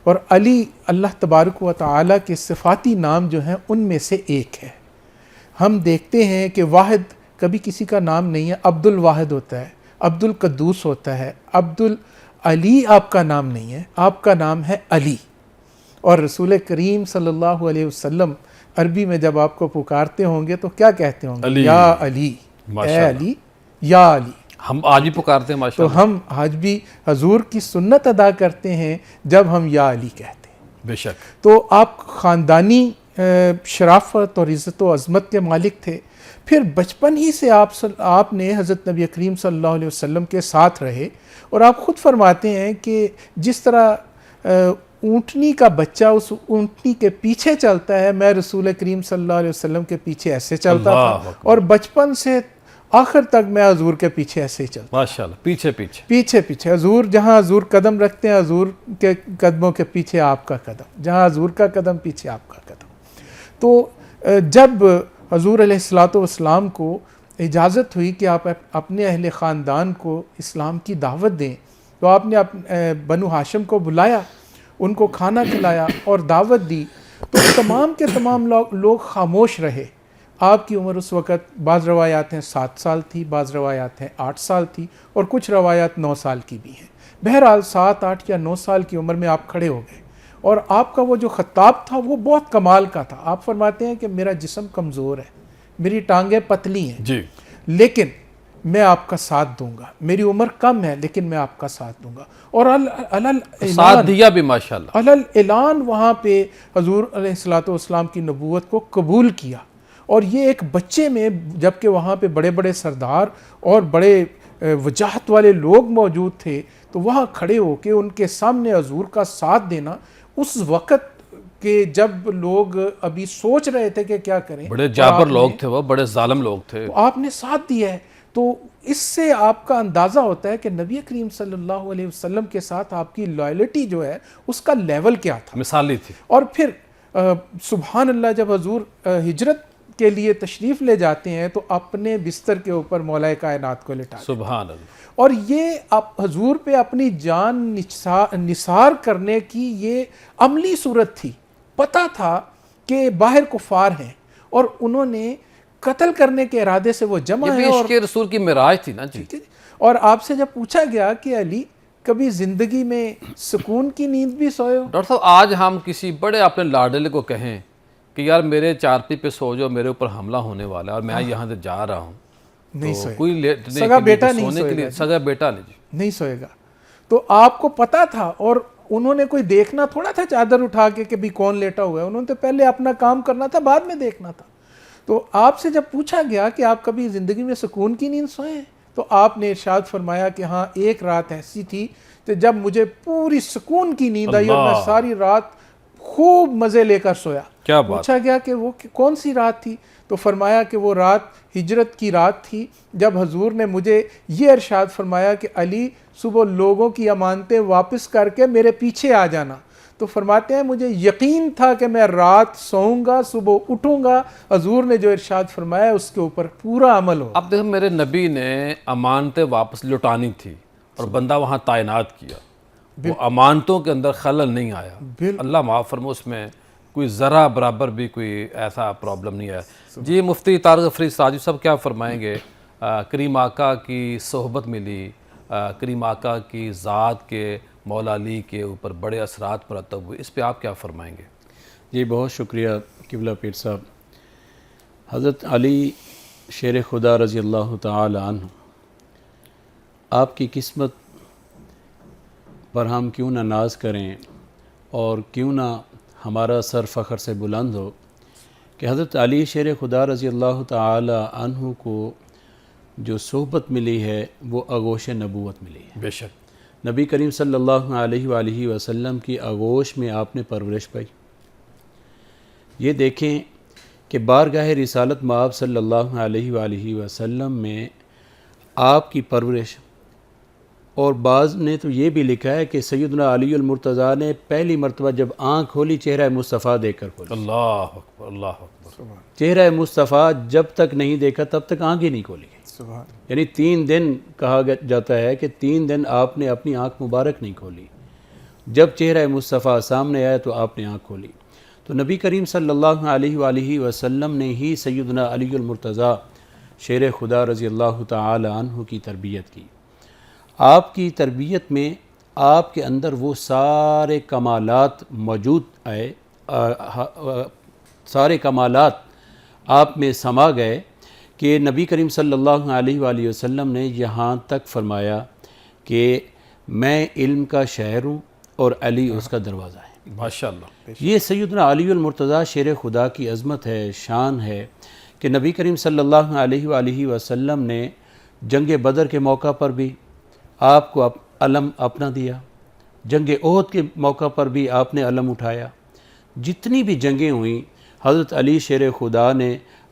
और अली अल्लाह तबारक व तआला के सिफ़ाती नाम जो हैं उनमें से एक है। हम देखते हैं कि वाहिद कभी किसी का नाम नहीं है, अब्दुल वाहिद होता है, अब्दुल कद्दूस होता है, अब्दुल अली आपका नाम नहीं है, आपका नाम है अली। और रसूल करीम सल्लल्लाहु अलैहि वसल्लम अरबी में जब आपको पुकारते होंगे तो क्या कहते होंगे? अली। या अली, ए अली, या अली। हम आज भी पुकारते हैं तो माशाल्लाह। हम आज भी हजूर की सुन्नत अदा करते हैं जब हम या अली कहते हैं। बेशक। तो आप ख़ानदानी शराफत और इज़्ज़त व अज़मत के मालिक थे। फिर बचपन ही से आपने हज़रत नबी करीम सल्लल्लाहु अलैहि वसल्लम के साथ रहे। और आप ख़ुद फरमाते हैं कि जिस तरह ऊँटनी का बच्चा उस ऊँटनी के पीछे चलता है, मैं रसूल करीम सल्लल्लाहु अलैहि वसल्लम के पीछे ऐसे चलता था और बचपन से आखिर तक मैं हजूर के पीछे ऐसे ही चलता। माशाल्लाह, पीछे पीछे पीछे पीछे हजूर, जहाँ हजूर कदम रखते हैं हजूर के कदमों के पीछे आपका कदम, जहाँ हजूर का कदम पीछे आपका कदम। तो जब हजूर अलैहिस्सलातु वस्सलाम को इजाज़त हुई कि आप अपने अहले ख़ानदान को इस्लाम की दावत दें, तो आपने बनु हाशिम को बुलाया, उनको खाना खिलाया और दावत दी। तो तमाम के तमाम लोग खामोश रहे। आपकी उम्र उस वक़्त बाज़ रवायात हैं 7 साल थी, बाज़ रवायात हैं 8 साल थी और कुछ रवायात 9 साल की भी हैं। बहरहाल 7, 8 या 9 साल की उम्र में आप खड़े हो गए और आपका वो जो ख़ताब था वो बहुत कमाल का था। आप फरमाते हैं कि मेरा जिस्म कमज़ोर है, मेरी टांगें पतली हैं जी, लेकिन मैं आपका साथ दूंगा, मेरी उम्र कम है लेकिन मैं आपका साथ दूंगा। और साथ दिया भी माशाल्लाह। अलल ऐलान वहाँ पे हजूर अलैहिस्सलातु वस्सलाम की नबूवत को कबूल किया। और ये एक बच्चे में, जबकि वहाँ पे बड़े बड़े सरदार और बड़े वजाहत वाले लोग मौजूद थे, तो वहाँ खड़े होके उनके सामने हजूर का साथ देना, उस वक़्त के जब लोग अभी सोच रहे थे कि क्या करें, बड़े जाबर लोग थे, वो बड़े जालिम लोग थे, तो आपने साथ दिया है। तो इससे आपका अंदाज़ा होता है कि नबी करीम सल्लल्लाहु अलैहि वसल्लम के साथ आपकी लॉयल्टी जो है उसका लेवल क्या था, मिसाली थी। और फिर सुबहान अल्लाह, जब हजूर हिजरत के लिए तशरीफ़ ले जाते हैं तो अपने बिस्तर के ऊपर मौलाए कायनात को लिटा देते हैं। सुभान अल्लाह। और ये आप हजूर पे अपनी जान निसार करने की ये अमली सूरत थी। पता था कि बाहर कुफार हैं और उन्होंने कत्ल करने के इरादे से वो जमा ये भी है। और इश्क़ रसूल की मिराज थी ना जी। और आपसे जब पूछा गया कि अली कभी ज़िंदगी में सुकून की नींद भी सोए हो? डॉक्टर साहब, आज हम किसी बड़े अपने लाडले को कहें कि यार मेरे चारपी पे सो जाओ, मेरे ऊपर हमला होने वाला है और मैं यहाँ से जा रहा हूँ, नहीं तो सोएगा। कोई लेट नहीं, सगा कि नहीं, बेटा तो नहीं सोने के सोएगा लिए जी। सगा बेटा नहीं जी। नहीं सोएगा। तो आपको पता था और उन्होंने कोई देखना थोड़ा था चादर उठा के कि भी कौन लेटा हुआ है। उन्होंने तो पहले अपना काम करना था, बाद में देखना था। तो आपसे जब पूछा गया कि आप कभी ज़िंदगी में सुकून की नींद सोए हैं, तो आपने इरशाद फरमाया कि हाँ, एक रात ऐसी थी कि जब मुझे पूरी सुकून की नींद आई और मैं सारी रात खूब मज़े लेकर सोया। क्या बात। पूछा गया कि वो कौन सी रात थी, तो फरमाया कि वो रात हिजरत की रात थी, जब हजूर ने मुझे ये इरशाद फरमाया कि अली सुबह लोगों की अमानतें वापस करके मेरे पीछे आ जाना। तो फरमाते हैं मुझे यकीन था कि मैं रात सोऊंगा, सुबह उठूंगा, हजूर ने जो इरशाद फरमाया उसके ऊपर पूरा अमल हो। अब देखो, मेरे नबी ने अमानतें वापस लौटानी थी और बंदा वहाँ तैनात किया, वो अमानतों के अंदर खलल नहीं आया। अल्लाह माफ़ फरमा, उसमें कोई ज़रा बराबर भी कोई ऐसा प्रॉब्लम नहीं है जी। मुफ्ती तारिक अफरीद साजिद साहब क्या फरमाएंगे? करीम आका की सोहबत मिली, करीम आका की ज़ात के मौला अली के ऊपर बड़े असरात मरतब हुए, इस पे आप क्या फरमाएंगे? जी बहुत शुक्रिया किबला पीर साहब। हज़रत अली शेर खुदा रज़ी अल्लाह ताला अन्हु, आपकी किस्मत पर हम क्यों ना नाज करें और क्यों ना हमारा सर फ़ख्र से बुलंद हो कि हज़रत अली शेर खुदा रज़ी अल्लाह ताला अन्हु को जो सोहबत मिली है वो आगोश नबूवत मिली है। बेशक नबी करीम सल्लल्लाहु अलैहि वसल्लम की आगोश में आपने परवरिश पाई। ये देखें कि बारगाह रिसालत माब सल्लल्लाहु अलैहि वसल्लम में आपकी परवरिश, और बाज़ ने तो ये भी लिखा है कि सैयदना अली अल मुर्तज़ा ने पहली मरतबा जब आँख खोली चेहरा मुस्तफ़ा देखकर खोली। अल्लाह अकबर, अल्लाह अकबर। चेहरा मुस्तफ़ा जब तक नहीं देखा तब तक आँख ही नहीं खोली। यानी 3 दिन कहा जाता है कि 3 दिन आपने अपनी आँख मुबारक नहीं खोली। जब चेहरा मुस्तफ़ा सामने आया तो आपने आँख खोली। तो नबी करीम सल्लल्लाहु अलैहि वसल्लम ने ही सैयदना अली अल मुर्तज़ा शेर खुदा रज़ी अल्लाह ताला अन्हु की तरबियत की। आपकी तरबियत में आपके अंदर वो सारे कमालात मौजूद आए, सारे कमालात आप में समा गए कि नबी करीम सल्लल्लाहु अलैहि वसल्लम ने यहाँ तक फरमाया कि मैं इल्म का शहर हूँ और अली उसका दरवाज़ा है। माशाअल्लाह। ये सैयदना अली अल मुर्तज़ा शेर खुदा की अज़मत है, शान है कि नबी करीम सल्लल्लाहु अलैहि वसल्लम ने जंग बदर के मौका पर भी आपको अलम अपना दिया, जंग ओहद के मौका पर भी आपने अलम उठाया। जितनी भी जंगें हुई हज़रत अली शेर खुदा ने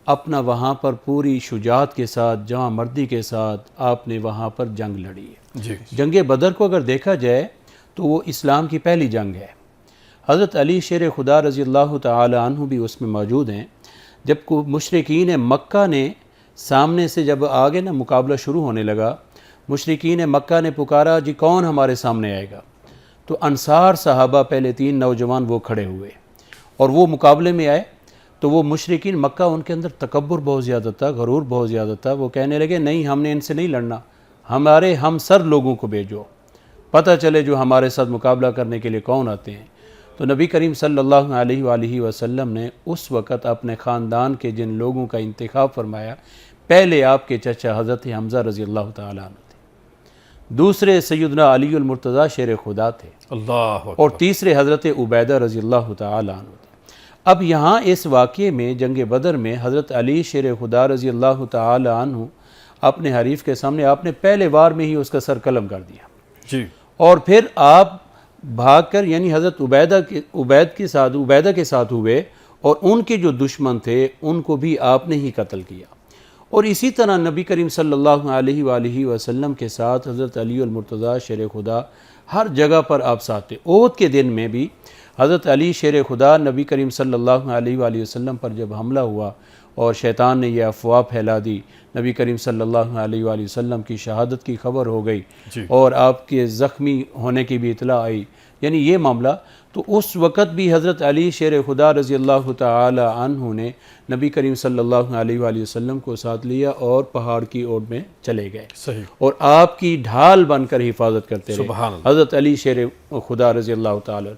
अपना वहाँ पर पूरी शुजात के साथ, जहाँ मर्दी के साथ आपने वहाँ पर जंग लड़ी है जी। जंग बदर को अगर देखा जाए तो वो इस्लाम की पहली जंग है। हज़रत अली शेर खुदा रज़ी अल्लाह ताला अन्हु भी उसमें मौजूद हैं। जब को मुशरिकीन मक्का ने सामने से जब आगे ना मुकाबला शुरू होने लगा, मुशरिकीन मक्का ने पुकारा जी कौन हमारे सामने आएगा। तो अंसार सहाबा पहले 3 नौजवान वो खड़े हुए और वो मुकाबले में आए। तो वो मुशरिकीन मक्का, उनके अंदर तकब्बुर बहुत ज़्यादा था, गरूर बहुत ज़्यादा था। वो कहने लगे नहीं, हमने इनसे नहीं लड़ना, हमारे हम सर लोगों को भेजो, पता चले जो हमारे साथ मुकाबला करने के लिए कौन आते हैं। तो नबी करीम सल्लल्लाहु अलैहि वसल्लम ने उस वक़्त अपने ख़ानदान के जिन लोगों का इंतखाब फरमाया, पहले आपके चचा हज़रत हमज़ा रज़ी अल्लाह ताला अन्हु थे, दूसरे सैयदना अली अल मुर्तज़ा शेर खुदा थे, अल्लाह, और तीसरे हज़रत उबैदा रज़ी अल्लाह ताला अन्हु थे। अब यहाँ इस वाक़े में जंग बदर में हज़रत अली शेर खुदा रज़ी अल्लाह ताला अन्हु अपने हरीफ़ के सामने आपने पहले वार में ही उसका सर कलम कर दिया जी। और फिर आप भागकर यानी हज़रत उबैदा के साथ हुए और उनके जो दुश्मन थे उनको भी आपने ही कत्ल किया। और इसी तरह नबी करीम सल्लल्लाहु अलैहि वसल्लम के साथ हज़रत अली अल मुर्तज़ा शेर खुदा हर जगह पर आप साथ थे। ओहद के दिन में भी हज़रत अली शेर खुदा नबी करीम सल्लल्लाहु अलैहि वसल्लम पर जब हमला हुआ और शैतान ने यह अफवाह फैला दी, नबी करीम सल्लल्लाहु अलैहि वसल्लम की शहादत की खबर हो गई और आपके ज़ख्मी होने की भी इतला आई, यानी ये मामला। तो उस वक़्त भी हज़रत अली शेर खुदा रज़ी अल्लाह ताला अन्हु ने नबी करीम सल्लल्लाहु अलैहि वसल्लम को साथ लिया और पहाड़ की ओर में चले गए। सही। और आपकी ढाल बनकर हिफाजत करते रहे सुभान अल्लाह। हज़रत अली शेर खुदा रज़ी अल्लाह ताला।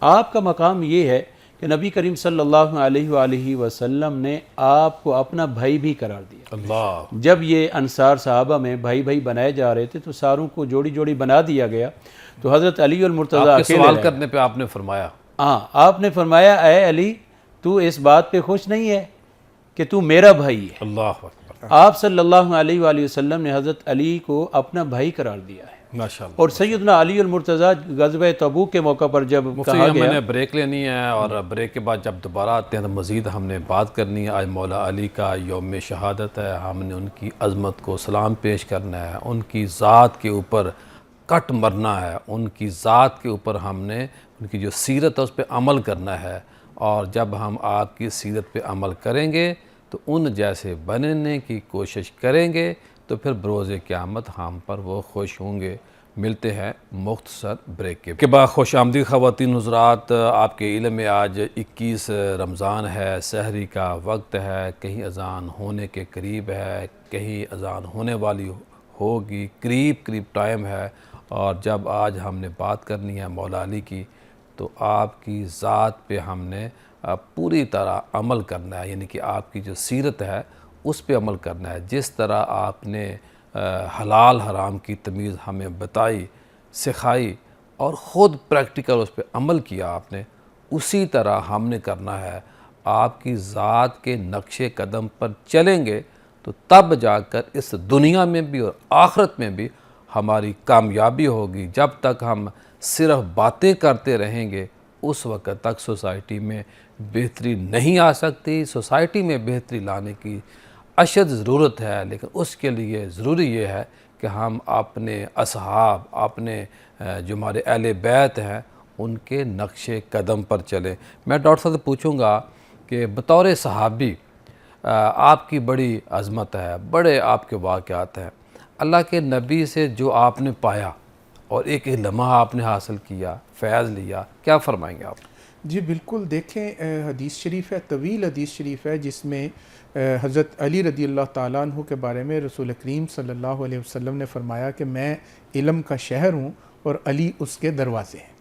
आपका मकाम ये है कि नबी करीम सल्लल्लाहु अलैहि वसल्लम ने आपको अपना भाई भी करार दिया। अल्लाह। जब ये अंसार साहबा में भाई भाई बनाए जा रहे थे तो सारों को जोड़ी जोड़ी बना दिया गया, तो हज़रत अली और मुर्तज़ा आपके सवाल करने पे आपने फरमाया, हाँ, आपने फरमाया ऐ अली, तू इस बात पे खुश नहीं है कि तू मेरा भाई है। अल्लाह अकबर। आप सल्लल्लाहु अलैहि वसल्लम ने हज़रत अली को अपना भाई करार दिया है। माशाअल्लाह। और सैयदना अली और मुर्तज़ा गज़वे तबूक के मौका पर जब कहा गया, मैंने ब्रेक लेनी है और ब्रेक के बाद जब दोबारा आते हैं तो मज़ीद हमने बात करनी है। आज मौला अली का यौम शहादत है, हमने उनकी अज़मत को सलाम पेश करना है, उनकी ज़ात के ऊपर कट मरना है, उनकी ज़ात के ऊपर हमने उनकी जो सीरत है उस पर अमल करना है। और जब हम आपकी सीरत पे अमल करेंगे तो उन जैसे बनने की कोशिश करेंगे तो फिर बरोज़े क़यामत हम पर वो खुश होंगे। मिलते हैं मुख्तसर ब्रेक के बाद। खुश आमदीद ख़वातीन हुज़रात, आपके इल्म में आज 21 रमज़ान है, सहरी का वक्त है, कहीं अज़ान होने के करीब है, कहीं अज़ान होने वाली होगी, करीब टाइम है। और जब आज हमने बात करनी है मौला अली की, तो आपकी ज़ात पे हमने पूरी तरह अमल करना है, यानी कि आपकी जो सीरत है उस पे अमल करना है। जिस तरह आपने हलाल हराम की तमीज़ हमें बताई, सिखाई और ख़ुद प्रैक्टिकल उस पर अमल किया आपने, उसी तरह हमने करना है। आपकी ज़ात के नक्शे कदम पर चलेंगे तो तब जाकर इस दुनिया में भी और आखिरत में भी हमारी कामयाबी होगी। जब तक हम सिर्फ बातें करते रहेंगे उस वक़्त तक सोसाइटी में बेहतरी नहीं आ सकती। सोसाइटी में बेहतरी लाने की अशद ज़रूरत है, लेकिन उसके लिए ज़रूरी ये है कि हम अपने असहाब, अपने जो हमारे अहले बैत हैं उनके नक्शे कदम पर चलें। मैं डॉक्टर साहब से पूछूंगा कि बतौर सहाबी आपकी बड़ी अज़मत है, बड़े आपके वाक़यात हैं, अल्लाह के नबी से जो आपने पाया और एक लम्हा आपने हासिल किया, फ़ैज़ लिया, क्या फ़रमाएंगे आप? जी बिल्कुल। देखें, हदीस शरीफ है, तवील हदीस शरीफ है, जिसमें हज़रत अली रदी अल्लाह ताला अन्हु के बारे में रसूल करीम सल्लल्लाहु अलैहि वसल्लम ने फ़रमाया कि मैं इल्म का शहर हूँ और अली उसके दरवाज़े हैं।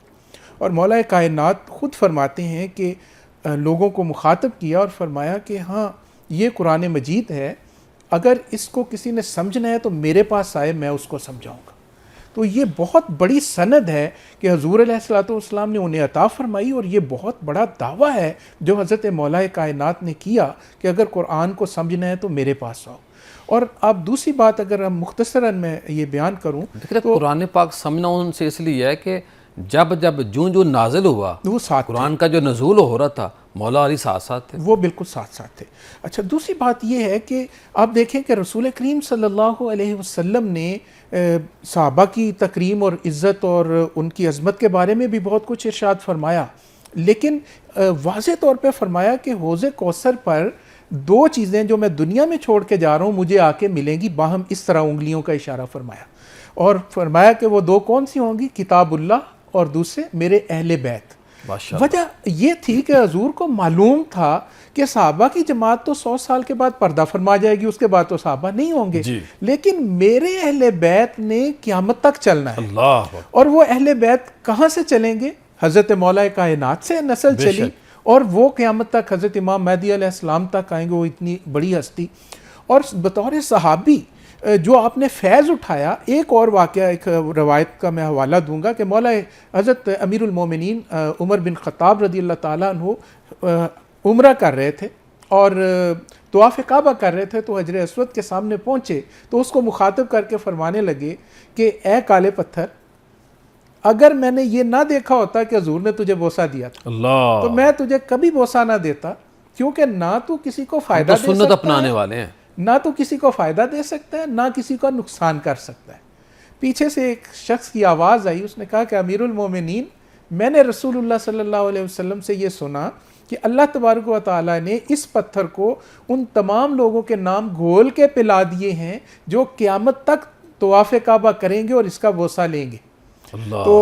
और मौला कायनात ख़ुद फरमाते हैं कि लोगों को मुखातब किया और फरमाया कि हाँ, ये कुरान मजीद है, अगर इसको किसी ने समझना है तो मेरे पास आए, मैं उसको समझाऊँगा। तो ये बहुत बड़ी सनद है कि हज़ूर अलैहिस्सलातु वस्सलाम ने उन्हें अता फ़रमाई, और ये बहुत बड़ा दावा है जो हज़रत मौला कायनात ने किया कि अगर कुरान को समझना है तो मेरे पास आओ। और अब दूसरी बात अगर हम मुख्तसरन में ये बयान करूँ तो कुरान पाक समझना उनसे इसलिए है कि जब जो नाजिल हुआ वो साथ कुरान का जो नज़ूल हो रहा था, मौला अली साथ साथ थे, वो बिल्कुल साथ साथ थे। अच्छा, दूसरी बात ये है कि आप देखें कि रसूल करीम सल्लल्लाहु अलैहि वसल्लम ने सहाबा की तकरीम और इज़्ज़त और उनकी अज़मत के बारे में भी बहुत कुछ इरशाद फरमाया, लेकिन वाज़े तौर पे फरमाया कि हौज़े कौसर पर दो चीज़ें जो मैं दुनिया में छोड़ के जा रहा हूँ मुझे आके मिलेंगी, बाहम इस तरह उंगलियों का इशारा फरमाया। और फरमाया कि वो दो कौन सी होंगी, किताबुल्लाह और दूसरे मेरे अहले बैत। वजह ये थी कि हजूर को मालूम था कि सहाबा की जमात तो 100 साल के बाद पर्दा फरमा जाएगी, उसके बाद तो सहाबा नहीं होंगे, लेकिन मेरे अहले बैत ने क़यामत तक चलना है। और वो अहले बैत कहाँ से चलेंगे? हज़रत मौला कायनात से नस्ल चली और वो क़यामत तक हज़रत इमाम महदी अलैहिस्सलाम तक आएंगे, वो इतनी बड़ी हस्ती। और बतौर सहाबी जो आपने फैज़ उठाया, एक और वाक़या, एक रवायत का मैं हवाला दूंगा कि मौला हज़रत अमीरुल मोमिनीन उमर बिन ख़त्ताब रदी अल्लाह ताला अन्हु उम्रा कर रहे थे और तवाफ़ काबा कर रहे थे, तो हजर अस्वद के सामने पहुँचे तो उसको मुखातब करके फरमाने लगे कि ए काले पत्थर, अगर मैंने ये ना देखा होता कि हजूर ने तुझे बोसा दिया था तो मैं तुझे कभी बोसा ना देता, क्योंकि ना तो किसी को फ़ायदा दे सुन्नत अपनाने वाले हैं, ना तो किसी को फ़ायदा दे सकता है, ना किसी का नुकसान कर सकता है। पीछे से एक शख्स की आवाज़ आई, उसने कहा कि अमीरुल मोमिनीन, मैंने रसूलुल्लाह सल्लल्लाहु अलैहि वसल्लम से ये सुना कि अल्लाह तबारक व तआला ने इस पत्थर को उन तमाम लोगों के नाम घोल के पिला दिए हैं जो क़यामत तक तवाफ़ काबा करेंगे और इसका बोसा लेंगे। तो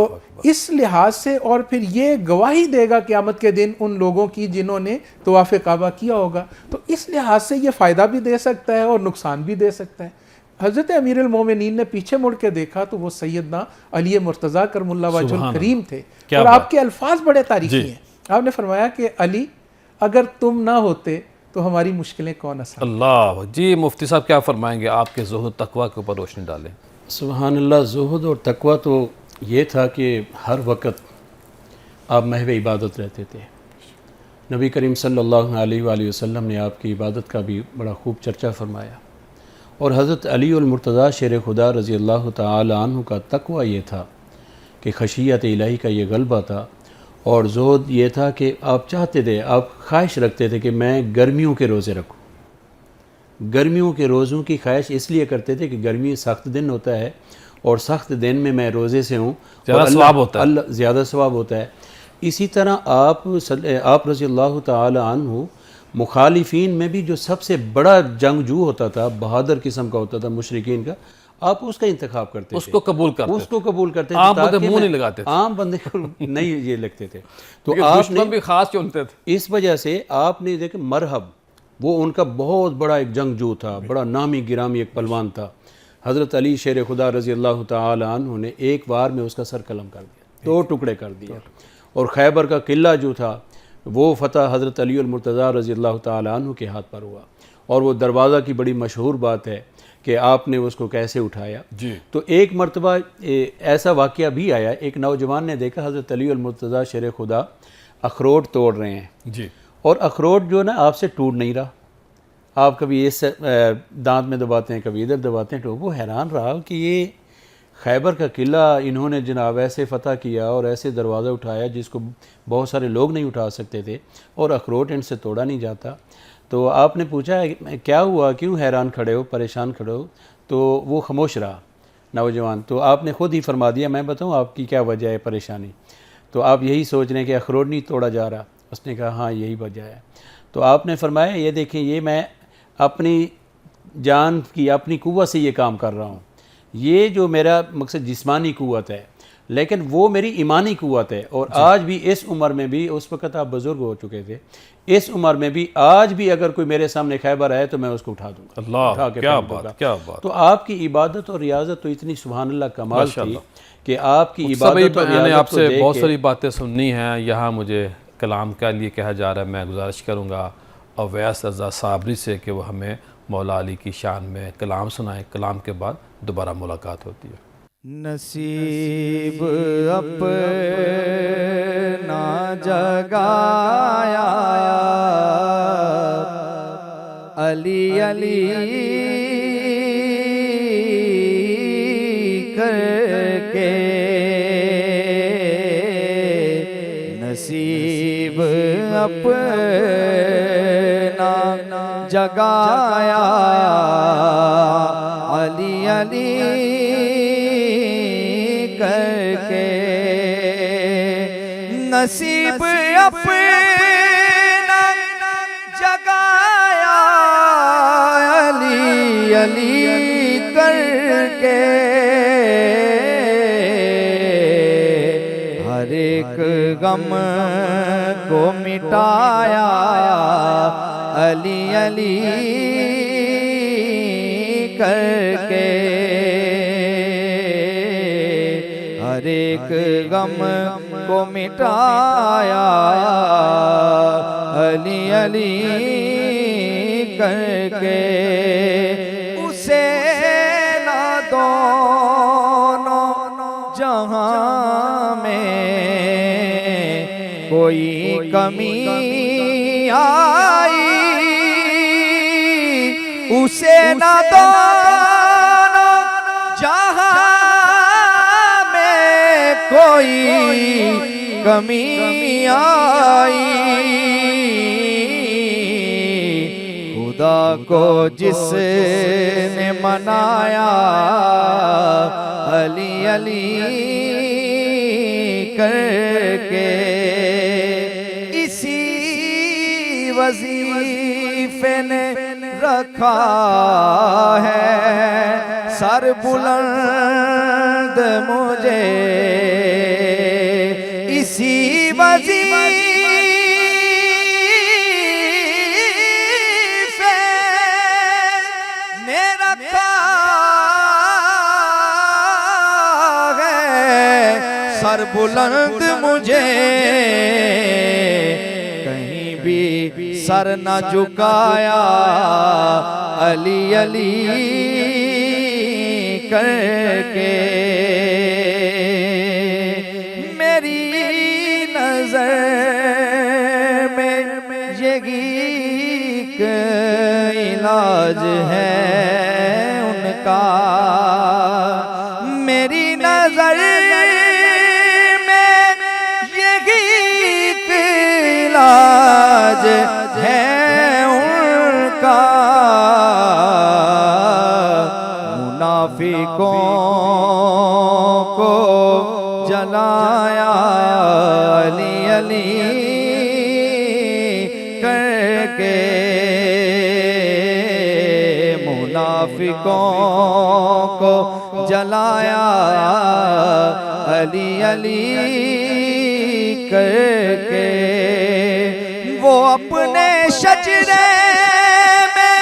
इस लिहाज से और फिर ये गवाही देगा क़यामत के दिन उन लोगों की जिन्होंने तवाफ़ काबा किया होगा। तो इस लिहाज से ये फ़ायदा भी दे सकता है और नुकसान भी दे सकता है। हज़रत अमीरुल मोमिनीन ने पीछे मुड़ के देखा तो वो सैयदना अली मुर्तज़ा करमुल्लाह वजहुल करीम थे और आपके अल्फाज बड़े तारीफ़ी हैं। आपने फरमाया कि अली अगर तुम ना होते तो हमारी मुश्किलें कौन आसान। अल्लाह जी। मुफ्ती साहब क्या फरमाएंगे आपके ज़ुहद तकवा के ऊपर रोशनी डालें। सुभान अल्लाह। ज़ुहद और तकवा तो ये था कि हर वक्त आप महव इबादत रहते थे। नबी करीम सल्लल्लाहु अलैहि वसल्लम ने आपकी इबादत का भी बड़ा खूब चर्चा फरमाया और हज़रत अली उल मुर्तज़ा शेर खुदा रज़ी अल्लाह तआला अन्हु का तकवा ये था कि खशियत इलाही का ये गलबा था और ज़ुहद ये था कि आप चाहते थे, आप ख्वाहिश रखते थे कि मैं गर्मियों के रोज़े रखूँ। गर्मियों के रोज़ों की ख्वाहिश इसलिए करते थे कि गर्मी सख्त दिन होता है और सख्त दिन में मैं रोज़े से हूँ, ज़्यादा सवाब होता है। ज़्यादा सवाब होता है। इसी तरह आप रज़ी अल्लाह तआला अन्हु मुखालिफीन में भी जो सबसे बड़ा जंगजू होता था, बहादुर किस्म का होता था मुशरिकीन का, आप उसका इंतखाब करते थे, उसको कबूल करते थे। आम बंदे मुंह नहीं लगाते थे, आम बंदे को नहीं ये लगते थे। तो आपने भी खास चुनते थे। इस वजह से आपने देखे मरहब, वो उनका बहुत बड़ा एक जंगजू था, बड़ा नामी गिरामी एक पहलवान था। हज़रत अली शेर खुदा रज़ी अल्लाह तआला अन्हु ने एक बार में उसका सर कलम कर दिया, 2 टुकड़े कर दिया। और खैबर का किला जो था वो फ़तह हज़रत अली उल मुर्तज़ा रज़ी अल्लाह तआला अन्हु के हाथ पर हुआ। और वो दरवाज़ा की बड़ी मशहूर बात है कि आपने उसको कैसे उठाया जी। तो एक मरतबा ऐसा वाक़या भी आया, एक नौजवान ने देखा हज़रत अली उल मुर्तज़ा शेर खुदा अखरोट तोड़ रहे हैं जी, और अखरोट जो ना आपसे टूट नहीं रहा। आप कभी इस दांत में दबाते हैं, कभी इधर दबाते हैं, तो वो हैरान रहा कि ये खैबर का किला इन्होंने जनाब ऐसे फ़तह किया और ऐसे दरवाज़ा उठाया जिसको बहुत सारे लोग नहीं उठा सकते थे और अखरोट इनसे तोड़ा नहीं जाता। तो आपने पूछा क्या हुआ, क्यों हैरान खड़े हो, परेशान खड़े हो? तो वो खामोश रहा नौजवान। तो आपने ख़ुद ही फरमा दिया, मैं बताऊँ आपकी क्या वजह है परेशानी? तो आप यही सोच रहे हैं कि अखरोट नहीं तोड़ा जा रहा? उसने कहा हाँ यही वजह है। तो आपने फरमाया ये देखें, ये मैं अपनी जान की अपनी कुव्वत से ये काम कर रहा हूँ। ये जो मेरा मकसद जिस्मानी कुव्वत है, लेकिन वो मेरी ईमानी कुव्वत है। और आज भी इस उम्र में भी, उस वक़्त आप बुज़ुर्ग हो चुके थे, इस उम्र में भी आज भी अगर कोई मेरे सामने खैबर आए तो मैं उसको उठा दूँगा। अल्लाह, क्या बात, क्या बात। तो आपकी इबादत और रियाजत तो इतनी सुभान अल्लाह कमाल थी कि आपकी इबादत और मैंने आपसे बहुत सारी बातें सुननी हैं। यहाँ मुझे कलाम के लिए कहा जा रहा है, मैं गुजारिश करूँगा अवैस रज़ा साबरी से कि वो हमें मौला अली की शान में कलाम सुनाएं। कलाम के बाद दोबारा मुलाकात होती है। नसीब अपना जगाया अली अली करके, नसीब अपना जगाया अली अली करके, नसीब अपना जगाया अली अली करके, हर एक गम को मिटाया अली अली करके, हर एक गम को मिटाया अली अली करके, उसे ना दोनों जहां में कोई कमी आई, उसे ना दोनों जहां में कोई कमी आई, खुदा को जिसने मनाया अली अली करके, इसी वजीफे ने रखा है सर बुलंद मुझे, इसी वजीफे ने रखा है सर बुलंद मुझे, कहीं भी सर न झुकाया अली अली करके। मेरी नजर में यही एक इलाज है उनका, मेरी नजर में यही एक इलाज है उनका। मुनाफिकों को जलाया अली अली करके, मुनाफिकों को जलाया अली अली करके। वो अपने शजरे में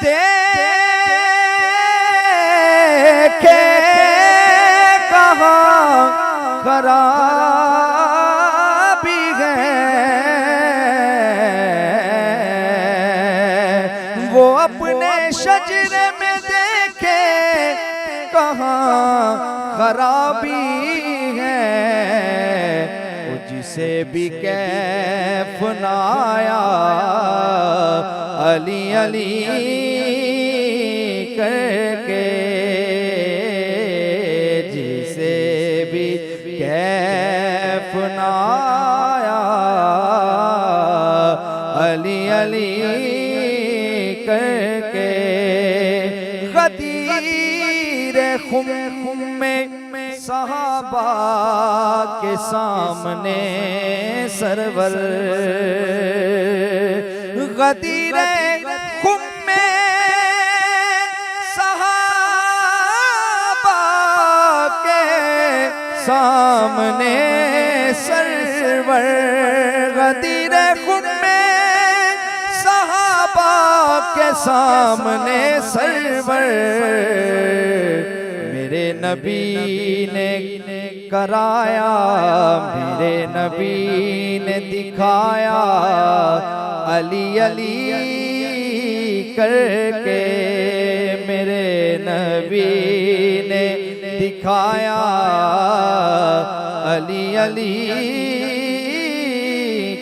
देखे कहाँ खराबी है, वो अपने शजरे में देखे कहाँ खराबी है। वो जिसे भी कैफ नाया अली अली करके, जिसे भी कैफ नाया अली अली करके। गदीर खुम में सहाबा के सामने सरवर, गदीर खुम में सहाबा के सामने सरवर, गदीर खुम में सहाबा के सामने सरवर। मेरे नबी ने कराया, मेरे नबी ने दिखाया अली अली करके, मेरे नबी ने दिखाया अली अली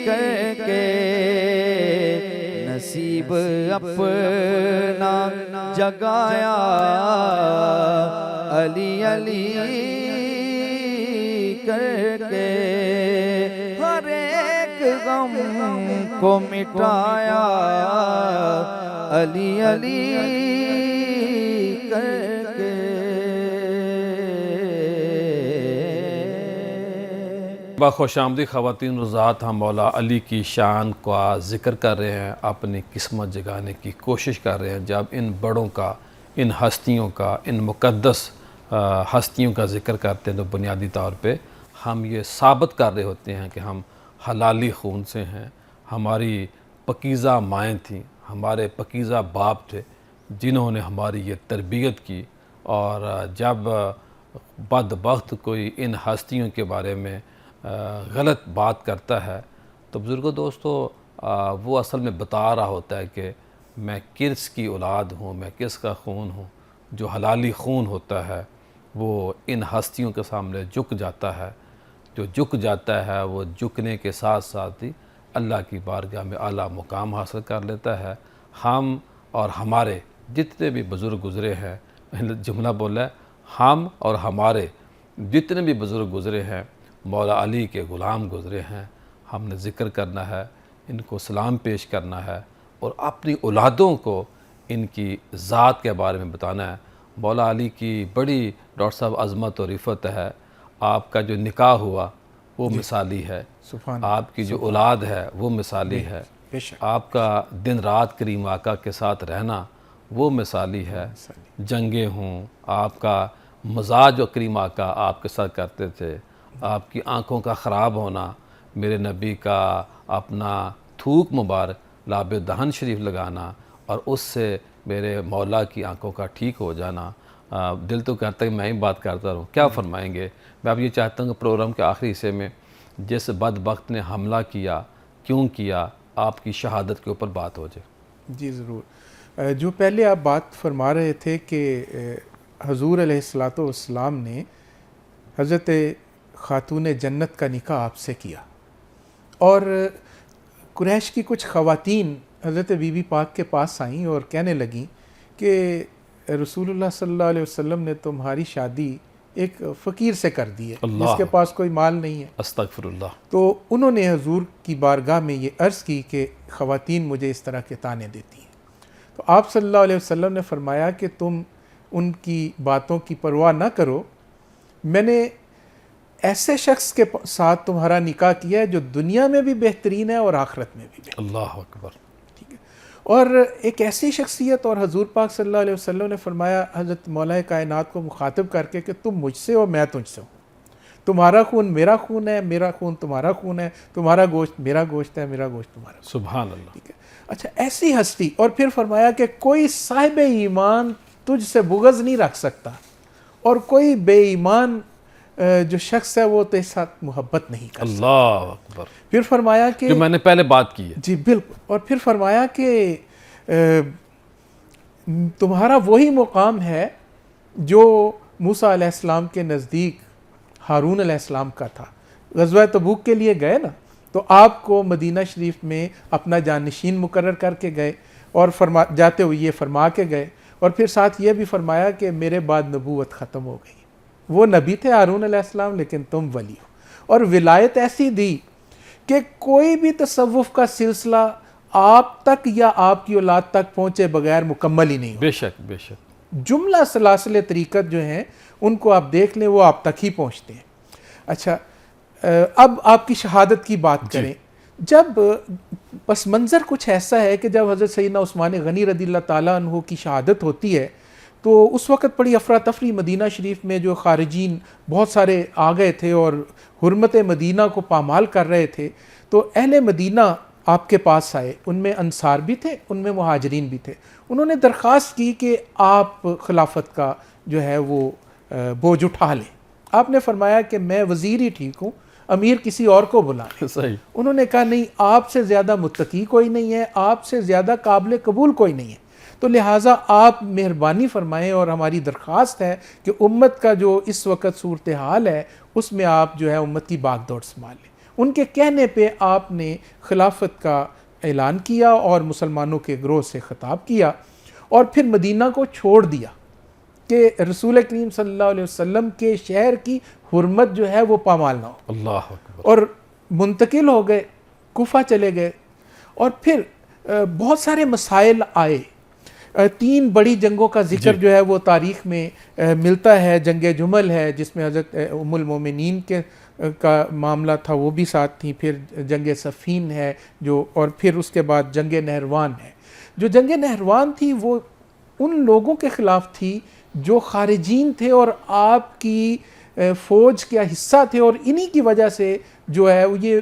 करके। नसीब अपना जगाया अली अली करके, हर एक गम को मिटाया अली अली करके। खुशामदी ख़वातीन रुज़ात, हम मौला अली की शान का ज़िक्र कर रहे हैं, अपनी किस्मत जगाने की कोशिश कर रहे हैं। जब इन बड़ों का, इन हस्तियों का, इन मुक़द्दस हस्तियों का ज़िक्र करते हैं तो बुनियादी तौर पे हम ये साबित कर रहे होते हैं कि हम हलाली खून से हैं। हमारी पकीज़ा माएँ थीं, हमारे पकीज़ा बाप थे जिन्होंने हमारी ये तरबियत की। और जब बदबख्त कोई इन हस्तियों के बारे में गलत बात करता है तो बुज़ुर्गों दोस्तों वो असल में बता रहा होता है कि मैं किस की औलाद हूँ, मैं किस का खून हूँ। जो हलाली खून होता है वो इन हस्तियों के सामने झुक जाता है। जो झुक जाता है वो झुकने के साथ साथ ही अल्लाह की बारगाह में आला मुकाम हासिल कर लेता है। हम और हमारे जितने भी बुज़ुर्ग गुज़रे हैं, जुमला बोला है, हम और हमारे जितने भी बुज़ुर्ग गुज़रे हैं मौला अली के ग़ुलाम गुज़रे हैं। हमने ज़िक्र करना है, इनको सलाम पेश करना है और अपनी औलादों को इनकी ज़ात के बारे में बताना है। मौला अली की बड़ी डॉक्टर साहब अज़मत और रिफ़त है। आपका जो निकाह हुआ वो मिसाली है, आपकी जो औलाद है वो मिसाली है। बेशक आपका दिन रात करीम आका के साथ रहना वो मिसाली है। जंगें हों, आपका मजाज जो करीम आका आपके साथ करते थे, आपकी आँखों का ख़राब होना, मेरे नबी का अपना थूक मुबारक लाब दहन शरीफ लगाना और उससे मेरे मौला की आंखों का ठीक हो जाना, दिल तो करता है मैं ही बात करता रहूँ। क्या फरमाएंगे? मैं अब ये चाहता हूँ कि प्रोग्राम के आखिरी हिस्से में जिस बदबख्त ने हमला किया, क्यों किया, आपकी शहादत के ऊपर बात हो जाए। जी ज़रूर। जो पहले आप बात फरमा रहे थे कि हजूर अलैहिस्सलातु वस्सलाम ने हज़रत खातून जन्नत का निकाह आपसे किया और कुरैश की कुछ ख़वातीन हज़रत बीबी पाक के पास आईं और कहने लगीं कि रसूलुल्लाह सल्लल्लाहु अलैहि वसल्लम ने तुम्हारी शादी एक फ़कीर से कर दी है जिसके पास कोई माल नहीं है। अस्तगफिरुल्लाह। तो उन्होंने हजूर की बारगाह में ये अर्ज़ की कि ख़वातीन मुझे इस तरह के ताने देती हैं। तो आप सल्लल्लाहु अलैहि वसल्लम ने फरमाया कि तुम उनकी बातों की परवाह ना करो, मैंने ऐसे शख्स के साथ तुम्हारा निकाह किया है जो दुनिया में भी बेहतरीन है और आखिरत में भी बेहतरीन। अल्लाह अकबर। ठीक है। और एक ऐसी शख्सियत, और हजूर पाक सल्लल्लाहु अलैहि वसल्लम ने फरमाया हज़रत मौला कायनात को मुखातिब करके कि तुम मुझसे हो, मैं तुझसे हूँ, तुम्हारा खून मेरा खून है, मेरा खून तुम्हारा खून है, तुम्हारा गोश्त मेरा गोश्त है, मेरा गोश्त तुम्हारा। सुभान अल्लाह। ठीक है। अच्छा, ऐसी हस्ती। और फिर फरमाया कि कोई साहिब ईमान तुझसे बुग़्ज़ नहीं रख सकता और कोई बेईमान जो शख्स है वो तेरे साथ मोहब्बत नहीं कर सकता। अल्लाह अकबर। फिर फरमाया कि जो मैंने पहले बात की है। जी बिल्कुल। और फिर फरमाया कि तुम्हारा वही मुकाम है जो मूसा अलैहिस्सलाम के नज़दीक हारून अलैहिस्सलाम का था। ग़ज़वा तबूक के लिए गए ना, तो आपको मदीना शरीफ में अपना जानशीन मुकर्रर करके गए और जाते हुए ये फरमा के गए और फिर साथ ये भी फरमाया कि मेरे बाद नबूवत ख़त्म हो गई। वो नबी थे हारून अलैहिस्सलाम, लेकिन तुम वली हो। और विलायत ऐसी दी कि कोई भी तसव्वुफ़ का सिलसिला आप तक या आपकी औलाद तक पहुँचे बगैर मुकम्मल ही नहीं हो। बेशक बेशक। जुमला सलासिल तरीक़त जो हैं उनको आप देख लें, वो आप तक ही पहुँचते हैं। अच्छा, अब आपकी शहादत की बात करें। जब पस मंज़र कुछ ऐसा है कि जब हज़रत सैयदना उस्मान गनी रज़ियल्लाहु ताला अन्हु की शहादत होती है तो उस वक़्त बड़ी अफरा तफरी मदीना शरीफ में, जो ख़ारिजीन बहुत सारे आ गए थे और हुर्मत मदीना को पामाल कर रहे थे। तो अहले मदीना आपके पास आए, उनमें अंसार भी थे, उनमें मुहाजिरीन भी थे। उन्होंने दरख्वास्त की कि आप खिलाफत का जो है वो बोझ उठा लें। आपने फरमाया कि मैं वज़ीर ही ठीक हूँ, अमीर किसी और को बुला लें। सही। उन्होंने कहा नहीं, आपसे ज़्यादा मुत्तकी कोई नहीं है, आपसे ज़्यादा काबिल कबूल कोई नहीं है, तो लिहाजा आप मेहरबानी फरमाएं और हमारी दरख्वास्त है कि उम्मत का जो इस वक्त सूरत हाल है उसमें आप जो है उम्मत की बागदौड़ संभाल लें। उनके कहने पे आपने खिलाफत का ऐलान किया और मुसलमानों के ग्रोह से ख़िताब किया और फिर मदीना को छोड़ दिया कि रसूल करीम सल्लल्लाहु अलैहि वसल्लम के शहर की हुर्मत जो है वो पामाल ना हो। अल्लाह अकबर। और मुंतकिल हो गए, कुफा चले गए और फिर बहुत सारे मसाइल आए। 3 बड़ी जंगों का जिक्र जो है वो तारीख़ में मिलता है। जंग जुमल है जिसमें हज़रत उम्मुल मोमिनीन के का मामला था, वो भी साथ थी। फिर जंग सफ़ीन है जो, और फिर उसके बाद जंग नहरवान है। जो जंग नहरवान थी वो उन लोगों के ख़िलाफ़ थी जो ख़ारिजीन थे और आपकी फ़ौज का हिस्सा थे, और इन्हीं की वजह से जो है ये